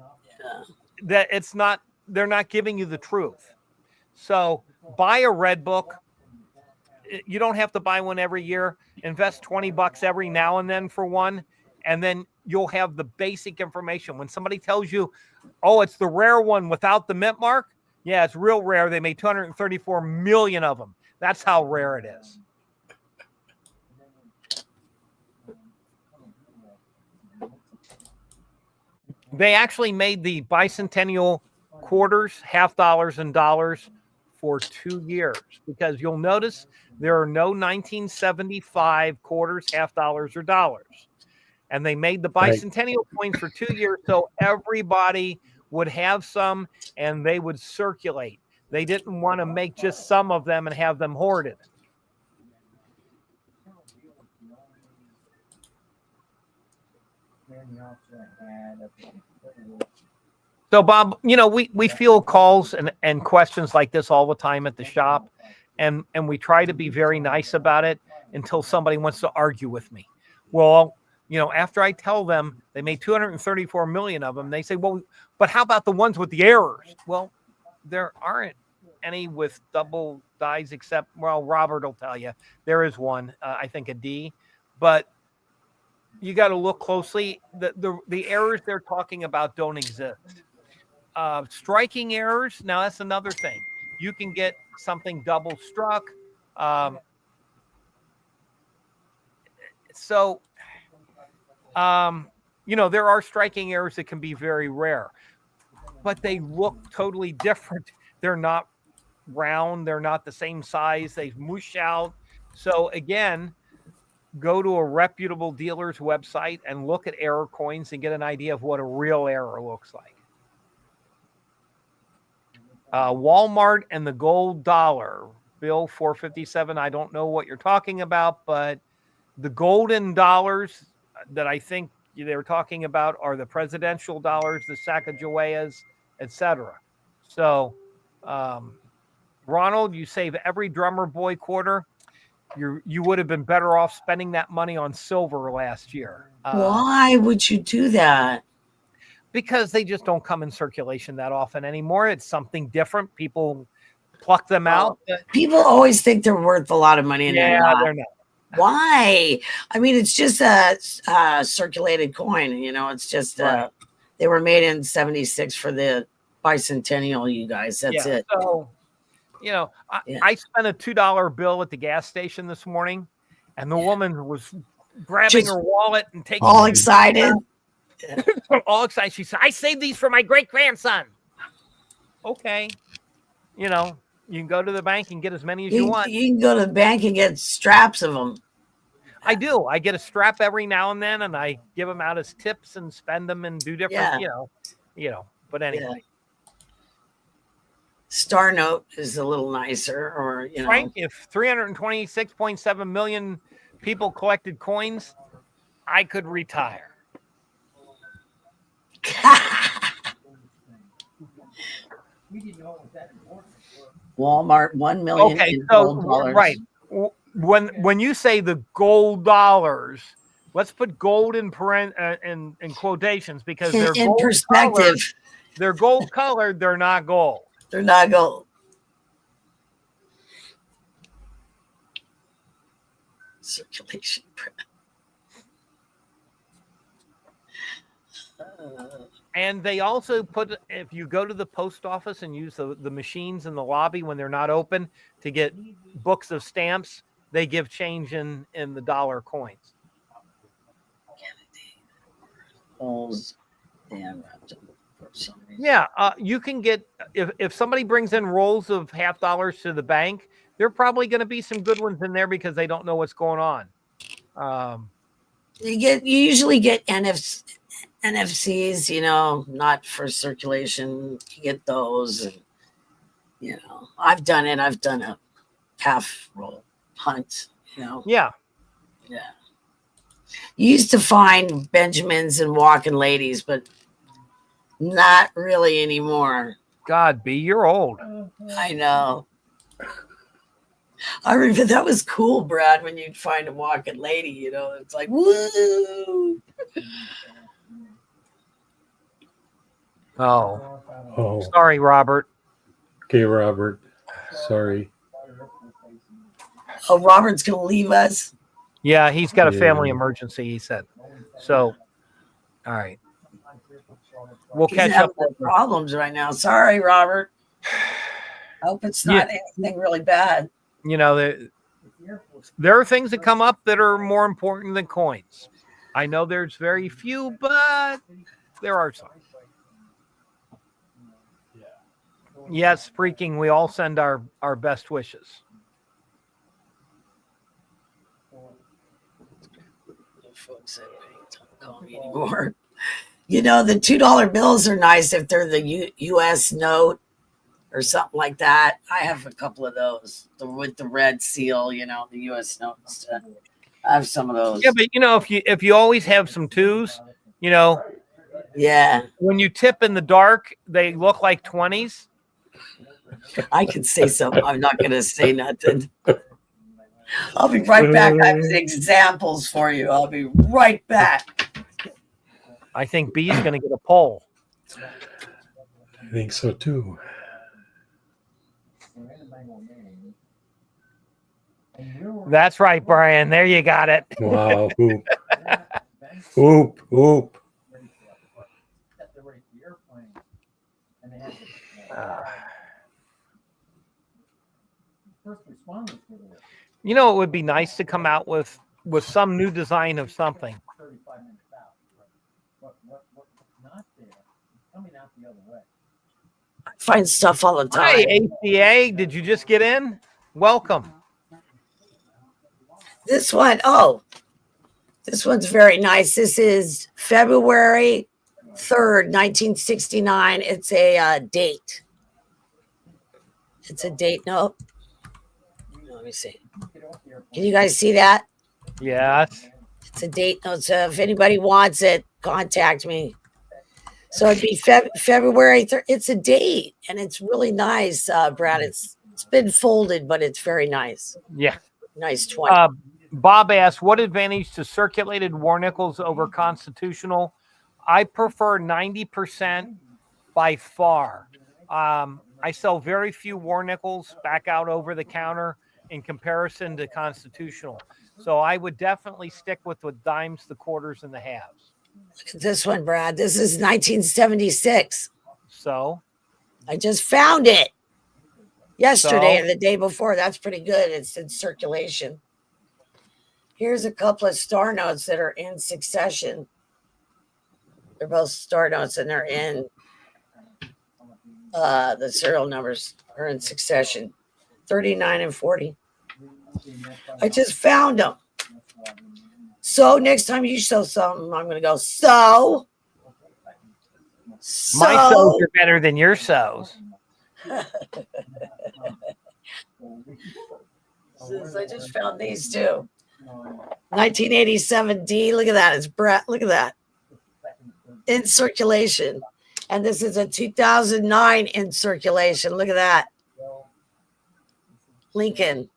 that it's not. They're not giving you the truth. So buy a red book. You don't have to buy one every year. Invest $20 every now and then for one, and then you'll have the basic information. When somebody tells you, oh, it's the rare one without the mint mark, yeah, it's real rare. They made 234 million of them. That's how rare it is. They actually made the bicentennial quarters, $50 and dollars for 2 years, because you'll notice there are no 1975 quarters, $50 or dollars. And they made the bicentennial coins for 2 years so everybody would have some and they would circulate. They didn't want to make just some of them and have them hoarded. So, Bob, you know, we field calls and questions like this all the time at the shop, and we try to be very nice about it until somebody wants to argue with me. Well, you know, after I tell them they made 234 million of them, they say, well, but how about the ones with the errors? Well, there aren't any with double dies except, well, Robert will tell you there is one, I think a D, but you got to look closely. The errors they're talking about don't exist. Striking errors, now that's another thing. You can get something double struck. You know, there are striking errors that can be very rare, but they look totally different. They're not round. They're not the same size. They mush out. So again, go to a reputable dealer's website and look at error coins and get an idea of what a real error looks like. Walmart and the gold dollar, Bill 457. I don't know what you're talking about, but the golden dollars that I think they were talking about are the presidential dollars, the Sacagaweas, etc. So, Ronald, you save every drummer boy quarter. You would have been better off spending that money on silver last year. Why would you do that? Because they just don't come in circulation that often anymore. It's something different. People pluck them out. People always think they're worth a lot of money. And they're not. Why? I mean, it's just a circulated coin. You know, it's just they were made in 76 for the bicentennial, you guys. That's it. So, you know, I spent a $2 bill at the gas station this morning, and the woman was grabbing her wallet and taking all excited. All excited. She said, I saved these for my great-grandson. Okay. You know, you can go to the bank and get as many as you want. You can go to the bank and get straps of them. I do. I get a strap every now and then, and I give them out as tips and spend them and do different, But anyway, Star note is a little nicer, or Frank, if 326.7 million people collected coins, I could retire. Walmart 1 million in gold dollars. Right. When you say the gold dollars, let's put gold in quotations because they're in gold perspective. Colored. They're gold colored. They're not gold. They're not gold. Circulation. And they also put, if you go to the post office and use the machines in the lobby when they're not open to get books of stamps, they give change in the dollar coins. Yeah, you can get, if somebody brings in rolls of $50 to the bank, there are probably going to be some good ones in there because they don't know what's going on. You usually get NFCs, not for circulation. You get those, and I've done it. I've done a half roll hunt. Yeah. You used to find Benjamins and walking ladies, but not really anymore. God, B, you're old. I know. I remember that was cool, Brad, when you'd find a walking lady, it's like, woo. Oh. Sorry, Robert. Okay, Robert. Sorry. Oh, Robert's going to leave us? Yeah, he's got a family emergency, he said. So, all right. We'll catch up. With problems right now. Sorry, Robert. I hope it's not anything really bad. There are things that come up that are more important than coins. I know there's very few, but there are some. Yes, freaking, we all send our best wishes. Folks don't call me anymore. The $2 bills are nice if they're the U.S. note or something like that. I have a couple of those with the red seal, the U.S. notes. I have some of those. Yeah, but if you always have some twos, yeah. When you tip in the dark, they look like 20s. I could say something. I'm not going to say nothing. I'll be right back. I have examples for you. I'll be right back. I think B's going to get a poll. I think so too. That's right, Brian. There you got it. Wow. Oop. It would be nice to come out with some new design of something. I find stuff all the time. Hi, ACA. Did you just get in? Welcome. This one's very nice. This is February 3rd, 1969. It's a date. It's a date note. Let me see. Can you guys see that? Yes. It's a date note. So if anybody wants it, contact me. So it'd be February 3rd. It's a date, and it's really nice, Brad. It's been folded, but it's very nice. Yeah. Nice 20. Bob asked, what advantage to circulated war nickels over constitutional? I prefer 90% by far. I sell very few war nickels back out over the counter in comparison to constitutional. So I would definitely stick with the dimes, the quarters, and the halves. Look at this one, Brad. This is 1976. So? I just found it yesterday or the day before. That's pretty good. It's in circulation. Here's a couple of star notes that are in succession. They're both star notes, and they're in the serial numbers are in succession, 39 and 40. I just found them. So next time you show something, I'm going to go, so. My sows are better than your sows. I just found these too. 1987 D. Look at that. It's Brett. Look at that. In circulation. And this is a 2009 in circulation. Look at that. Lincoln.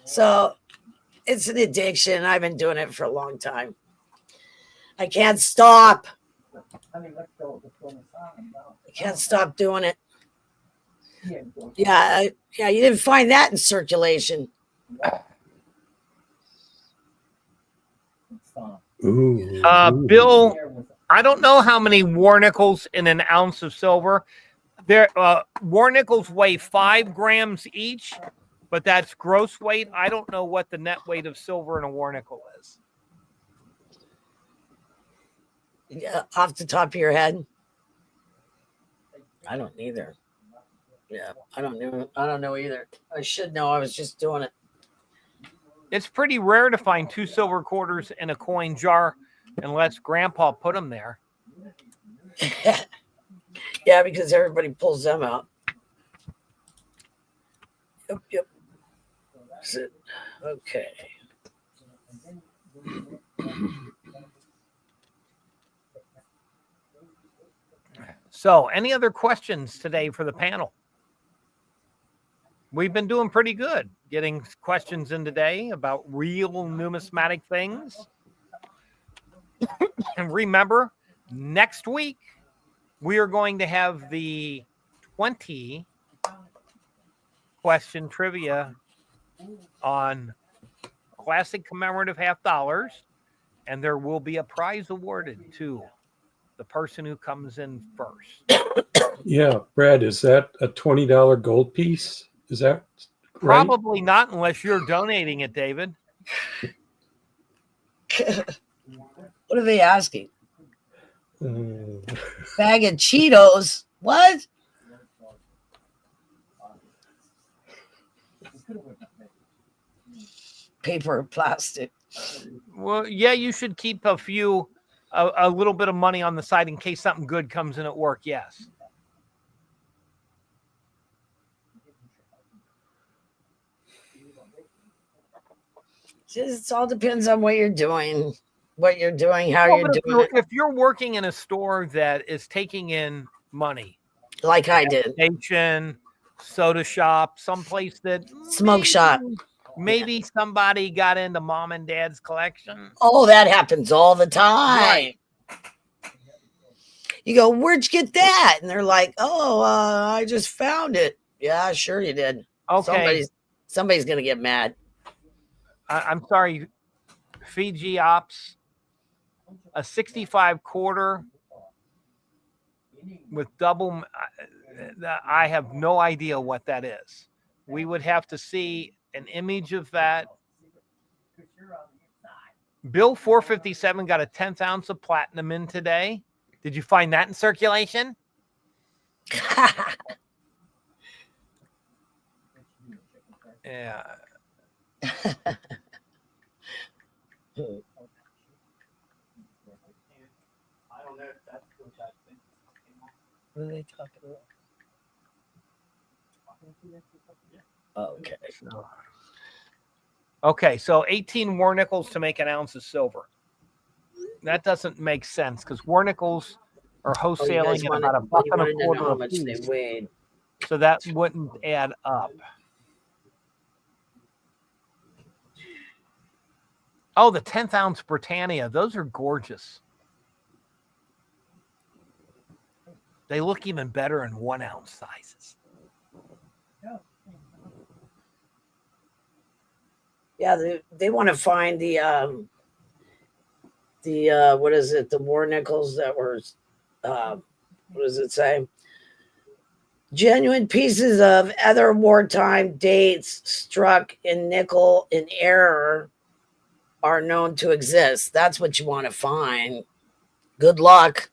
So it's an addiction. I've been doing it for a long time. I can't stop. I can't stop doing it. Yeah, you didn't find that in circulation. Bill, I don't know how many war nickels in an ounce of silver. War nickels weigh 5 grams each, but that's gross weight. I don't know what the net weight of silver in a war nickel is. Yeah, off the top of your head, I don't either. Yeah, I don't know either. I should know. I was just doing it. It's pretty rare to find 2 silver quarters in a coin jar, unless Grandpa put them there. Yeah, because everybody pulls them out. Yep. That's it. Okay. So, any other questions today for the panel? We've been doing pretty good getting questions in today about real numismatic things. And remember, next week, we are going to have the 20 question trivia on classic commemorative $50, and there will be a prize awarded to the person who comes in first. Yeah, Brad, is that a $20 gold piece? Is that right? Probably not unless you're donating it, David. What are they asking? Bag of Cheetos? What? Paper or plastic? Well, yeah, you should keep a little bit of money on the side in case something good comes in at work. Yes. It all depends on what you're doing, how you're doing it. If you're working in a store that is taking in money, like I did, station, soda shop, someplace that smoke shop, maybe somebody got into mom and dad's collection. Oh, that happens all the time. Right. You go, where'd you get that? And they're like, I just found it. Yeah, sure you did. Okay. Somebody's gonna get mad. I'm sorry, Fiji Ops, a 65 quarter with double. I have no idea what that is. We would have to see an image of that. Bill 457 got a 10th ounce of platinum in today. Did you find that in circulation? Yeah. What are they talking about? Okay. Okay, so 18 war nickels to make an ounce of silver. That doesn't make sense because war nickels are wholesaling at about $1.25 a piece. So that wouldn't add up. Oh, the 10th ounce Britannia. Those are gorgeous. They look even better in 1 ounce sizes. Yeah, they want to find the what is it? The war nickels that were what does it say? Genuine pieces of other wartime dates struck in nickel in error are known to exist. That's what you want to find. Good luck.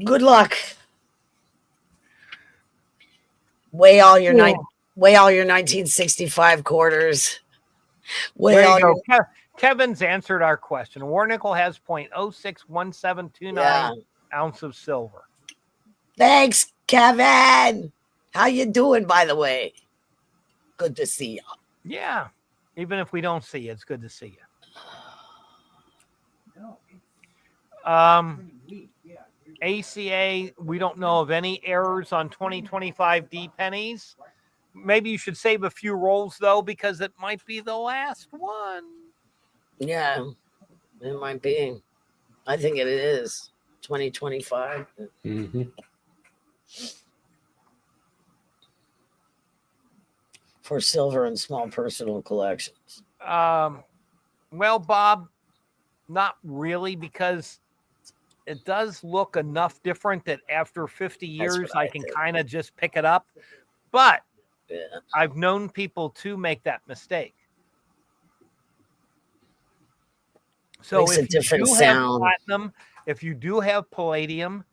Good luck. Weigh all your 1965 quarters. With There all you go. your- Kevin's answered our question. War nickel has 0.061729 Yeah. ounce of silver. Thanks, Kevin. How you doing, by the way? Good to see you. Yeah. Even if we don't see you, it's good to see you. ACA, we don't know of any errors on 2025 D pennies. Maybe you should save a few rolls, though, because it might be the last one. Yeah, it might be. I think it is 2025. Mm-hmm. For silver and small personal collections. Well, Bob, not really, because it does look enough different that after 50 years, I can kind of just pick it up. But I've known people to make that mistake. So Makes a different sound. Have platinum, if you do have palladium,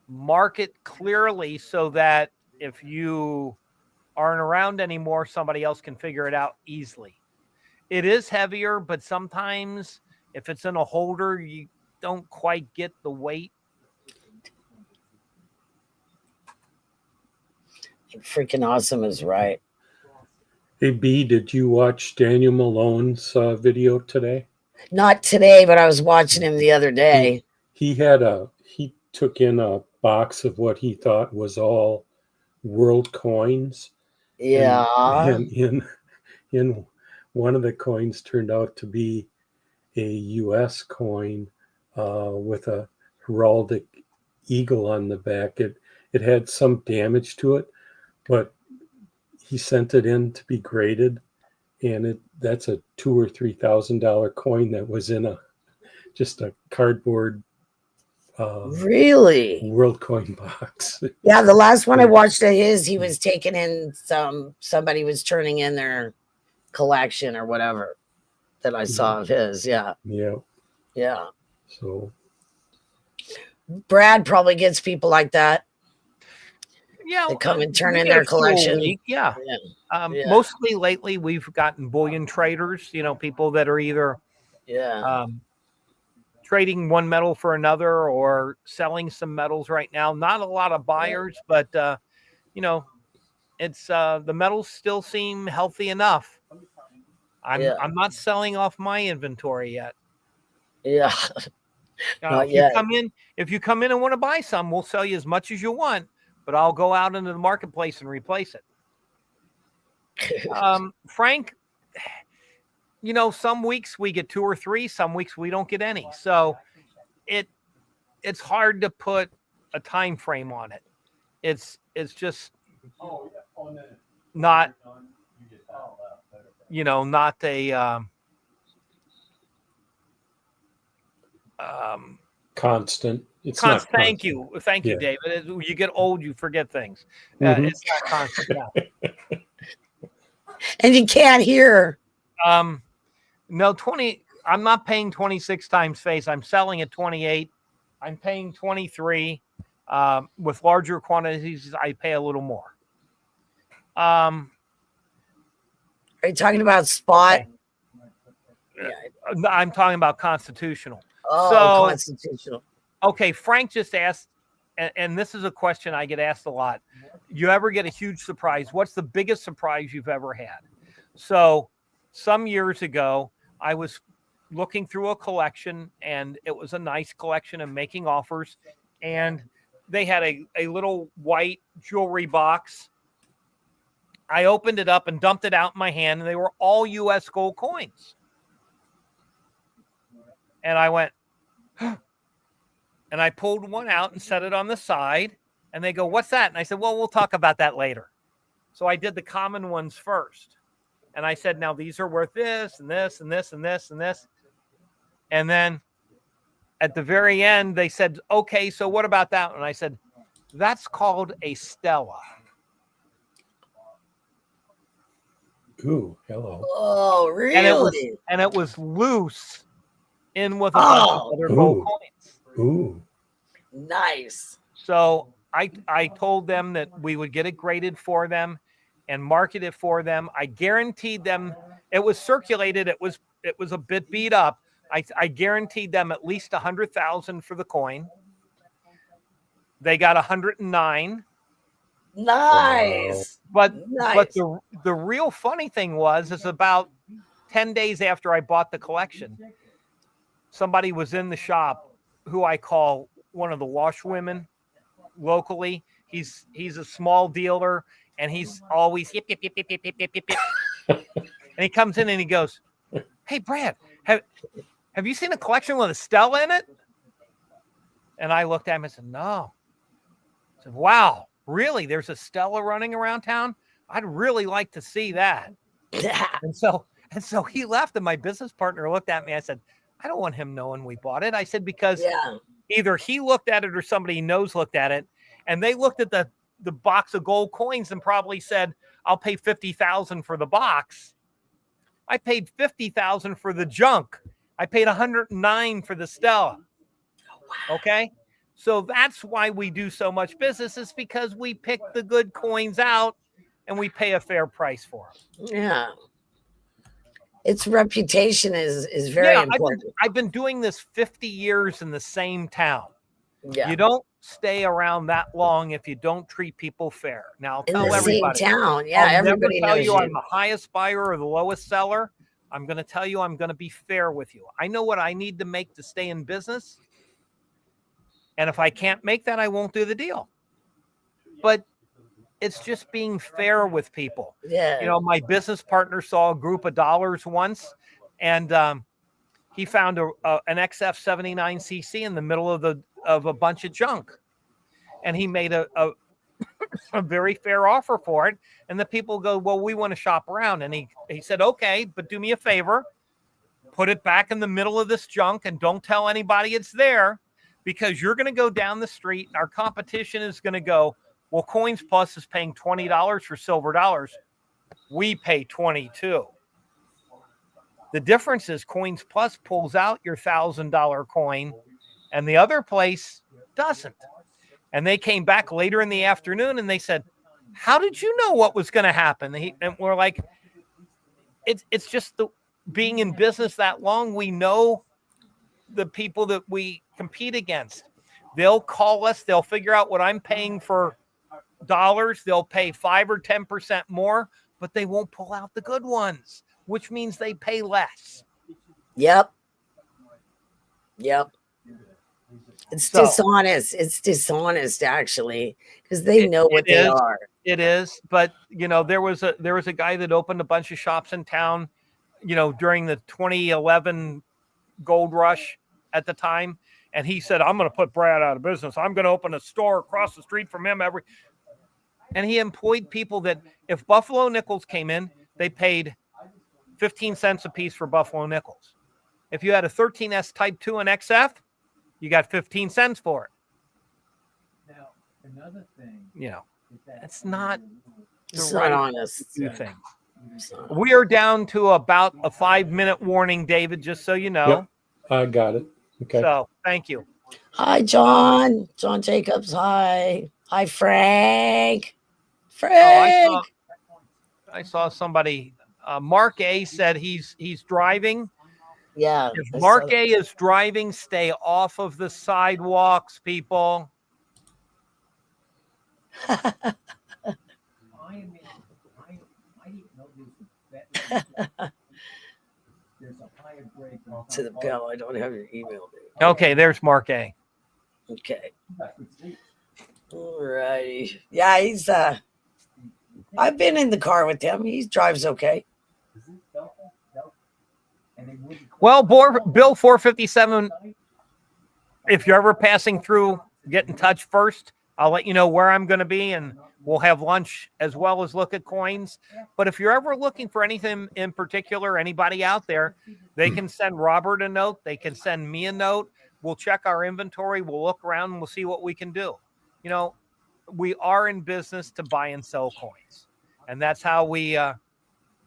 mark it clearly so that if you aren't around anymore, somebody else can figure it out easily. It is heavier, but sometimes if it's in a holder, you don't quite get the weight. Freaking awesome is right. Hey, B, did you watch Daniel Malone's video today? Not today, but I was watching him the other day. He took in a box of what he thought was all world coins. Yeah. And in one of the coins turned out to be a U.S. coin with a heraldic eagle on the back. It had some damage to it, but he sent it in to be graded, and that's a $2,000 or $3,000 coin that was in just a cardboard really world coin box. Yeah, the last one I watched of his, he was taking in somebody was turning in their collection or whatever that I saw of his. Yeah. So Brad probably gets people like that. Yeah, they come and turn in their collection. Yeah. Mostly lately, we've gotten bullion traders. People that are either trading one metal for another or selling some metals right now. Not a lot of buyers, but it's the metals still seem healthy enough. I'm not selling off my inventory yet. Yeah. If you come in and want to buy some, we'll sell you as much as you want, but I'll go out into the marketplace and replace it. Frank, some weeks we get 2 or 3, some weeks we don't get any. So it's hard to put a time frame on it. It's just not not a constant. It's constant. Not thank you, David. You get old, you forget things. It's not constant. And you can't hear. No, 20. I'm not paying 26 times face. I'm selling at 28. I'm paying 23. With larger quantities, I pay a little more. Are you talking about spot? Okay. I'm talking about constitutional. Oh, constitutional. Okay, Frank just asked, and this is a question I get asked a lot. You ever get a huge surprise? What's the biggest surprise you've ever had? So some years ago, I was looking through a collection, and it was a nice collection and making offers, and they had a little white jewelry box. I opened it up and dumped it out in my hand, and they were all U.S. gold coins. And I went, and I pulled one out and set it on the side, and they go, "What's that?" And I said, "Well, we'll talk about that later." So I did the common ones first. And I said, "Now these are worth this and this and this and this and this." And then at the very end, they said, "Okay, so what about that one?" And I said, "That's called a Stella." Ooh, hello. Oh, really? And it was loose in with a bunch of other gold coins. Ooh. Nice. So I told them that we would get it graded for them and market it for them. I guaranteed them It was circulated. It was a bit beat up. I guaranteed them at least 100,000 for the coin. They got 109. Nice. But Nice. the real funny thing is about 10 days after I bought the collection, somebody was in the shop who I call one of the washwomen locally. He's a small dealer, and he's always yip, yip, yip, yip, yip, yip, yip, yip, yip. And he comes in and he goes, "Hey, Brad, have you seen a collection with a Stella in it?" And I looked at him and said, "No." I said, "Wow, really? There's a Stella running around town? I'd really like to see that." And so he left, and my business partner looked at me. I said, "I don't want him knowing we bought it." I said, because either he looked at it or somebody he knows looked at it, and they looked at the box of gold coins and probably said, "I'll pay 50,000 for the box." I paid 50,000 for the junk. I paid 109 for the Stella. Okay. So that's why we do so much business, is because we pick the good coins out and we pay a fair price for them. Yeah. Its reputation is very important. I've been doing this 50 years in the same town. Yeah. You don't stay around that long if you don't treat people fair. Now, I'll tell everybody. Same town. Yeah, I'll everybody never tell knows you I'm the highest buyer or the lowest seller. I'm going to tell you I'm going to be fair with you. I know what I need to make to stay in business. And if I can't make that, I won't do the deal. But it's just being fair with people. Yeah. You know, my business partner saw a group of dollars once, and he found an XF 79cc in the middle of a bunch of junk, and he made a very fair offer for it. And the people go, "Well, we want to shop around." And he said, "Okay, but do me a favor, put it back in the middle of this junk and don't tell anybody it's there, because you're going to go down the street and our competition is going to go, 'Well, Coins Plus is paying $20 for silver dollars. We pay 22. The difference is Coins Plus pulls out your $1,000 coin and the other place doesn't." And they came back later in the afternoon and they said, "How did you know what was going to happen?" And we're like, it's just being in business that long. We know the people that we compete against. They'll call us. They'll figure out what I'm paying for dollars. They'll pay 5 or 10% more, but they won't pull out the good ones, which means they pay less. Yep. It's dishonest. It's dishonest, actually, because they know what they are. It is. But, you know, there was a guy that opened a bunch of shops in town, you know, during the 2011 gold rush at the time. And he said, "I'm going to put Brad out of business. I'm going to open a store across the street from him and he employed people that if Buffalo nickels came in, they paid 15 cents a piece for Buffalo nickels. If you had a 13S Type 2 and XF, you got 15 cents for it. Now, another thing, you know, it's not honest thing. We are down to about a 5-minute warning, David, just so you know. Yep, I got it. Okay. So thank you. Hi, John. John Jacobs. Hi, Frank. Frank. I saw somebody. Mark A said he's driving. Yeah. If Mark A is driving, stay off of the sidewalks, people. To the bell. I don't have your email. Okay, there's Mark A. Okay. All righty. Yeah, he's I've been in the car with him. He drives okay. Well, Bill 457, if you're ever passing through, get in touch first. I'll let you know where I'm going to be, and we'll have lunch as well as look at coins. But if you're ever looking for anything in particular, anybody out there, they can send Robert a note. They can send me a note. We'll check our inventory. We'll look around and we'll see what we can do. You know, we are in business to buy and sell coins, and that's how we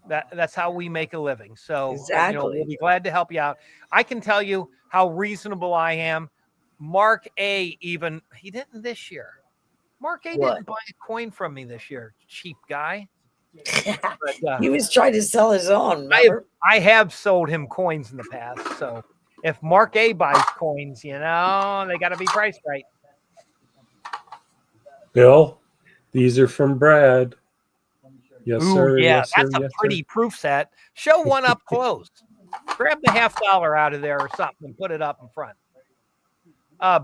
that's how we make a living. So exactly. You know, we'll be glad to help you out. I can tell you how reasonable I am. Mark A, even he didn't this year. Mark A didn't buy a coin from me this year. Cheap guy. But, He was trying to sell his own. Remember? I have sold him coins in the past. So if Mark A buys coins, they got to be priced right. Bill, these are from Brad. Yes, Ooh, sir. yeah, Yes, sir. that's a Yes, pretty sir. proof set. Show one up close. Grab the $50 out of there or something and put it up in front.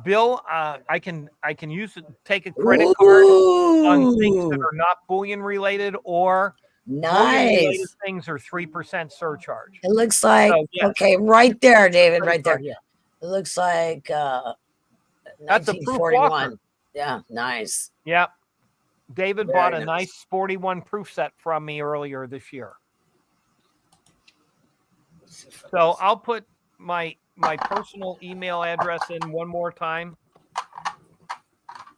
Bill, I can use it. Take a credit card on things that are not bullion related, or bullion related Nice. things are 3% surcharge. It looks like okay, right there, David, right there. Yeah. It looks like that's a proof 1941. walker. Yeah, nice. Yep. David bought a nice sporty one proof set from me earlier this year. So I'll put my personal email address in one more time.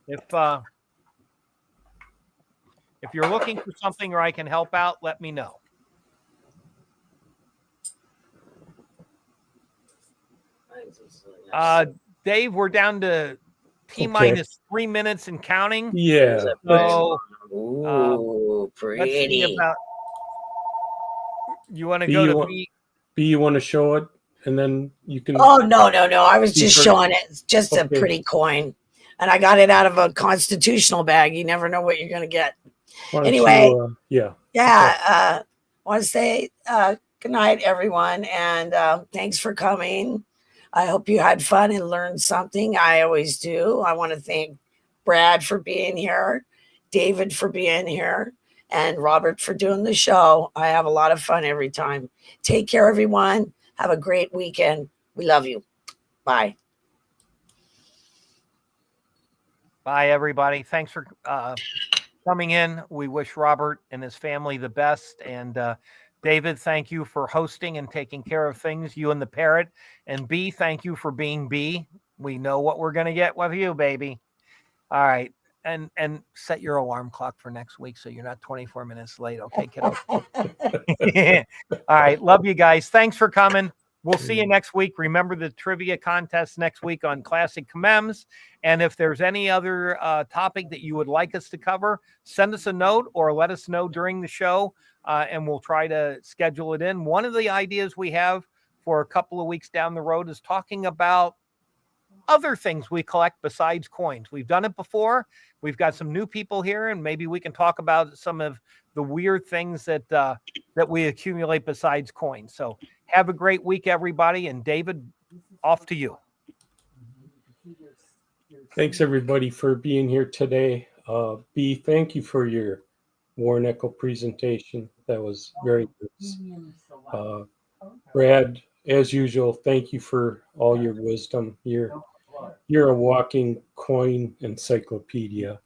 If you're looking for something or I can help out, let me know. Dave, we're down to T-minus 3 minutes and counting. Yeah. So, pretty. Let's see about. You want to go to B? B, you want to show it, and then you can. Oh no! I was just showing it. It's just a pretty coin, and I got it out of a constitutional bag. You never know what you're going to get. Anyway, I want to say good night, everyone, and thanks for coming. I hope you had fun and learned something. I always do. I want to thank Brad for being here, David for being here, and Robert for doing the show. I have a lot of fun every time. Take care, everyone. Have a great weekend. We love you. Bye. Bye, everybody. Thanks for coming in. We wish Robert and his family the best. And David, thank you for hosting and taking care of things, you and the parrot. And B, thank you for being B. We know what we're going to get with you, baby. All right. And set your alarm clock for next week so you're not 24 minutes late. Okay, kiddo? All right. Love you guys. Thanks for coming. We'll see you next week. Remember the trivia contest next week on Classic Commems. And if there's any other topic that you would like us to cover, send us a note or let us know during the show, and we'll try to schedule it in. One of the ideas we have for a couple of weeks down the road is talking about other things we collect besides coins. We've done it before. We've got some new people here, and maybe we can talk about some of the weird things that that we accumulate besides coins. So have a great week, everybody. And David, off to you. Thanks, everybody, for being here today. B, thank you for your War Nickel presentation. That was very good. Brad, as usual, thank you for all your wisdom. You're a walking coin encyclopedia.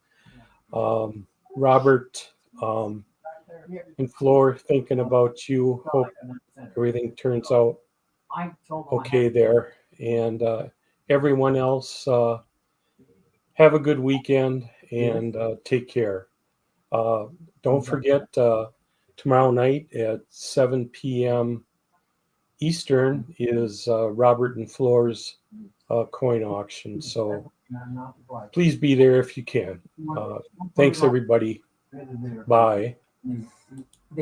Robert and Floor, thinking about you. Hope everything turns out okay there. And everyone else, have a good weekend and take care. Don't forget, tomorrow night at 7 p.m. Eastern is Robert and Floor's coin auction. So please be there if you can. Thanks, everybody. Bye.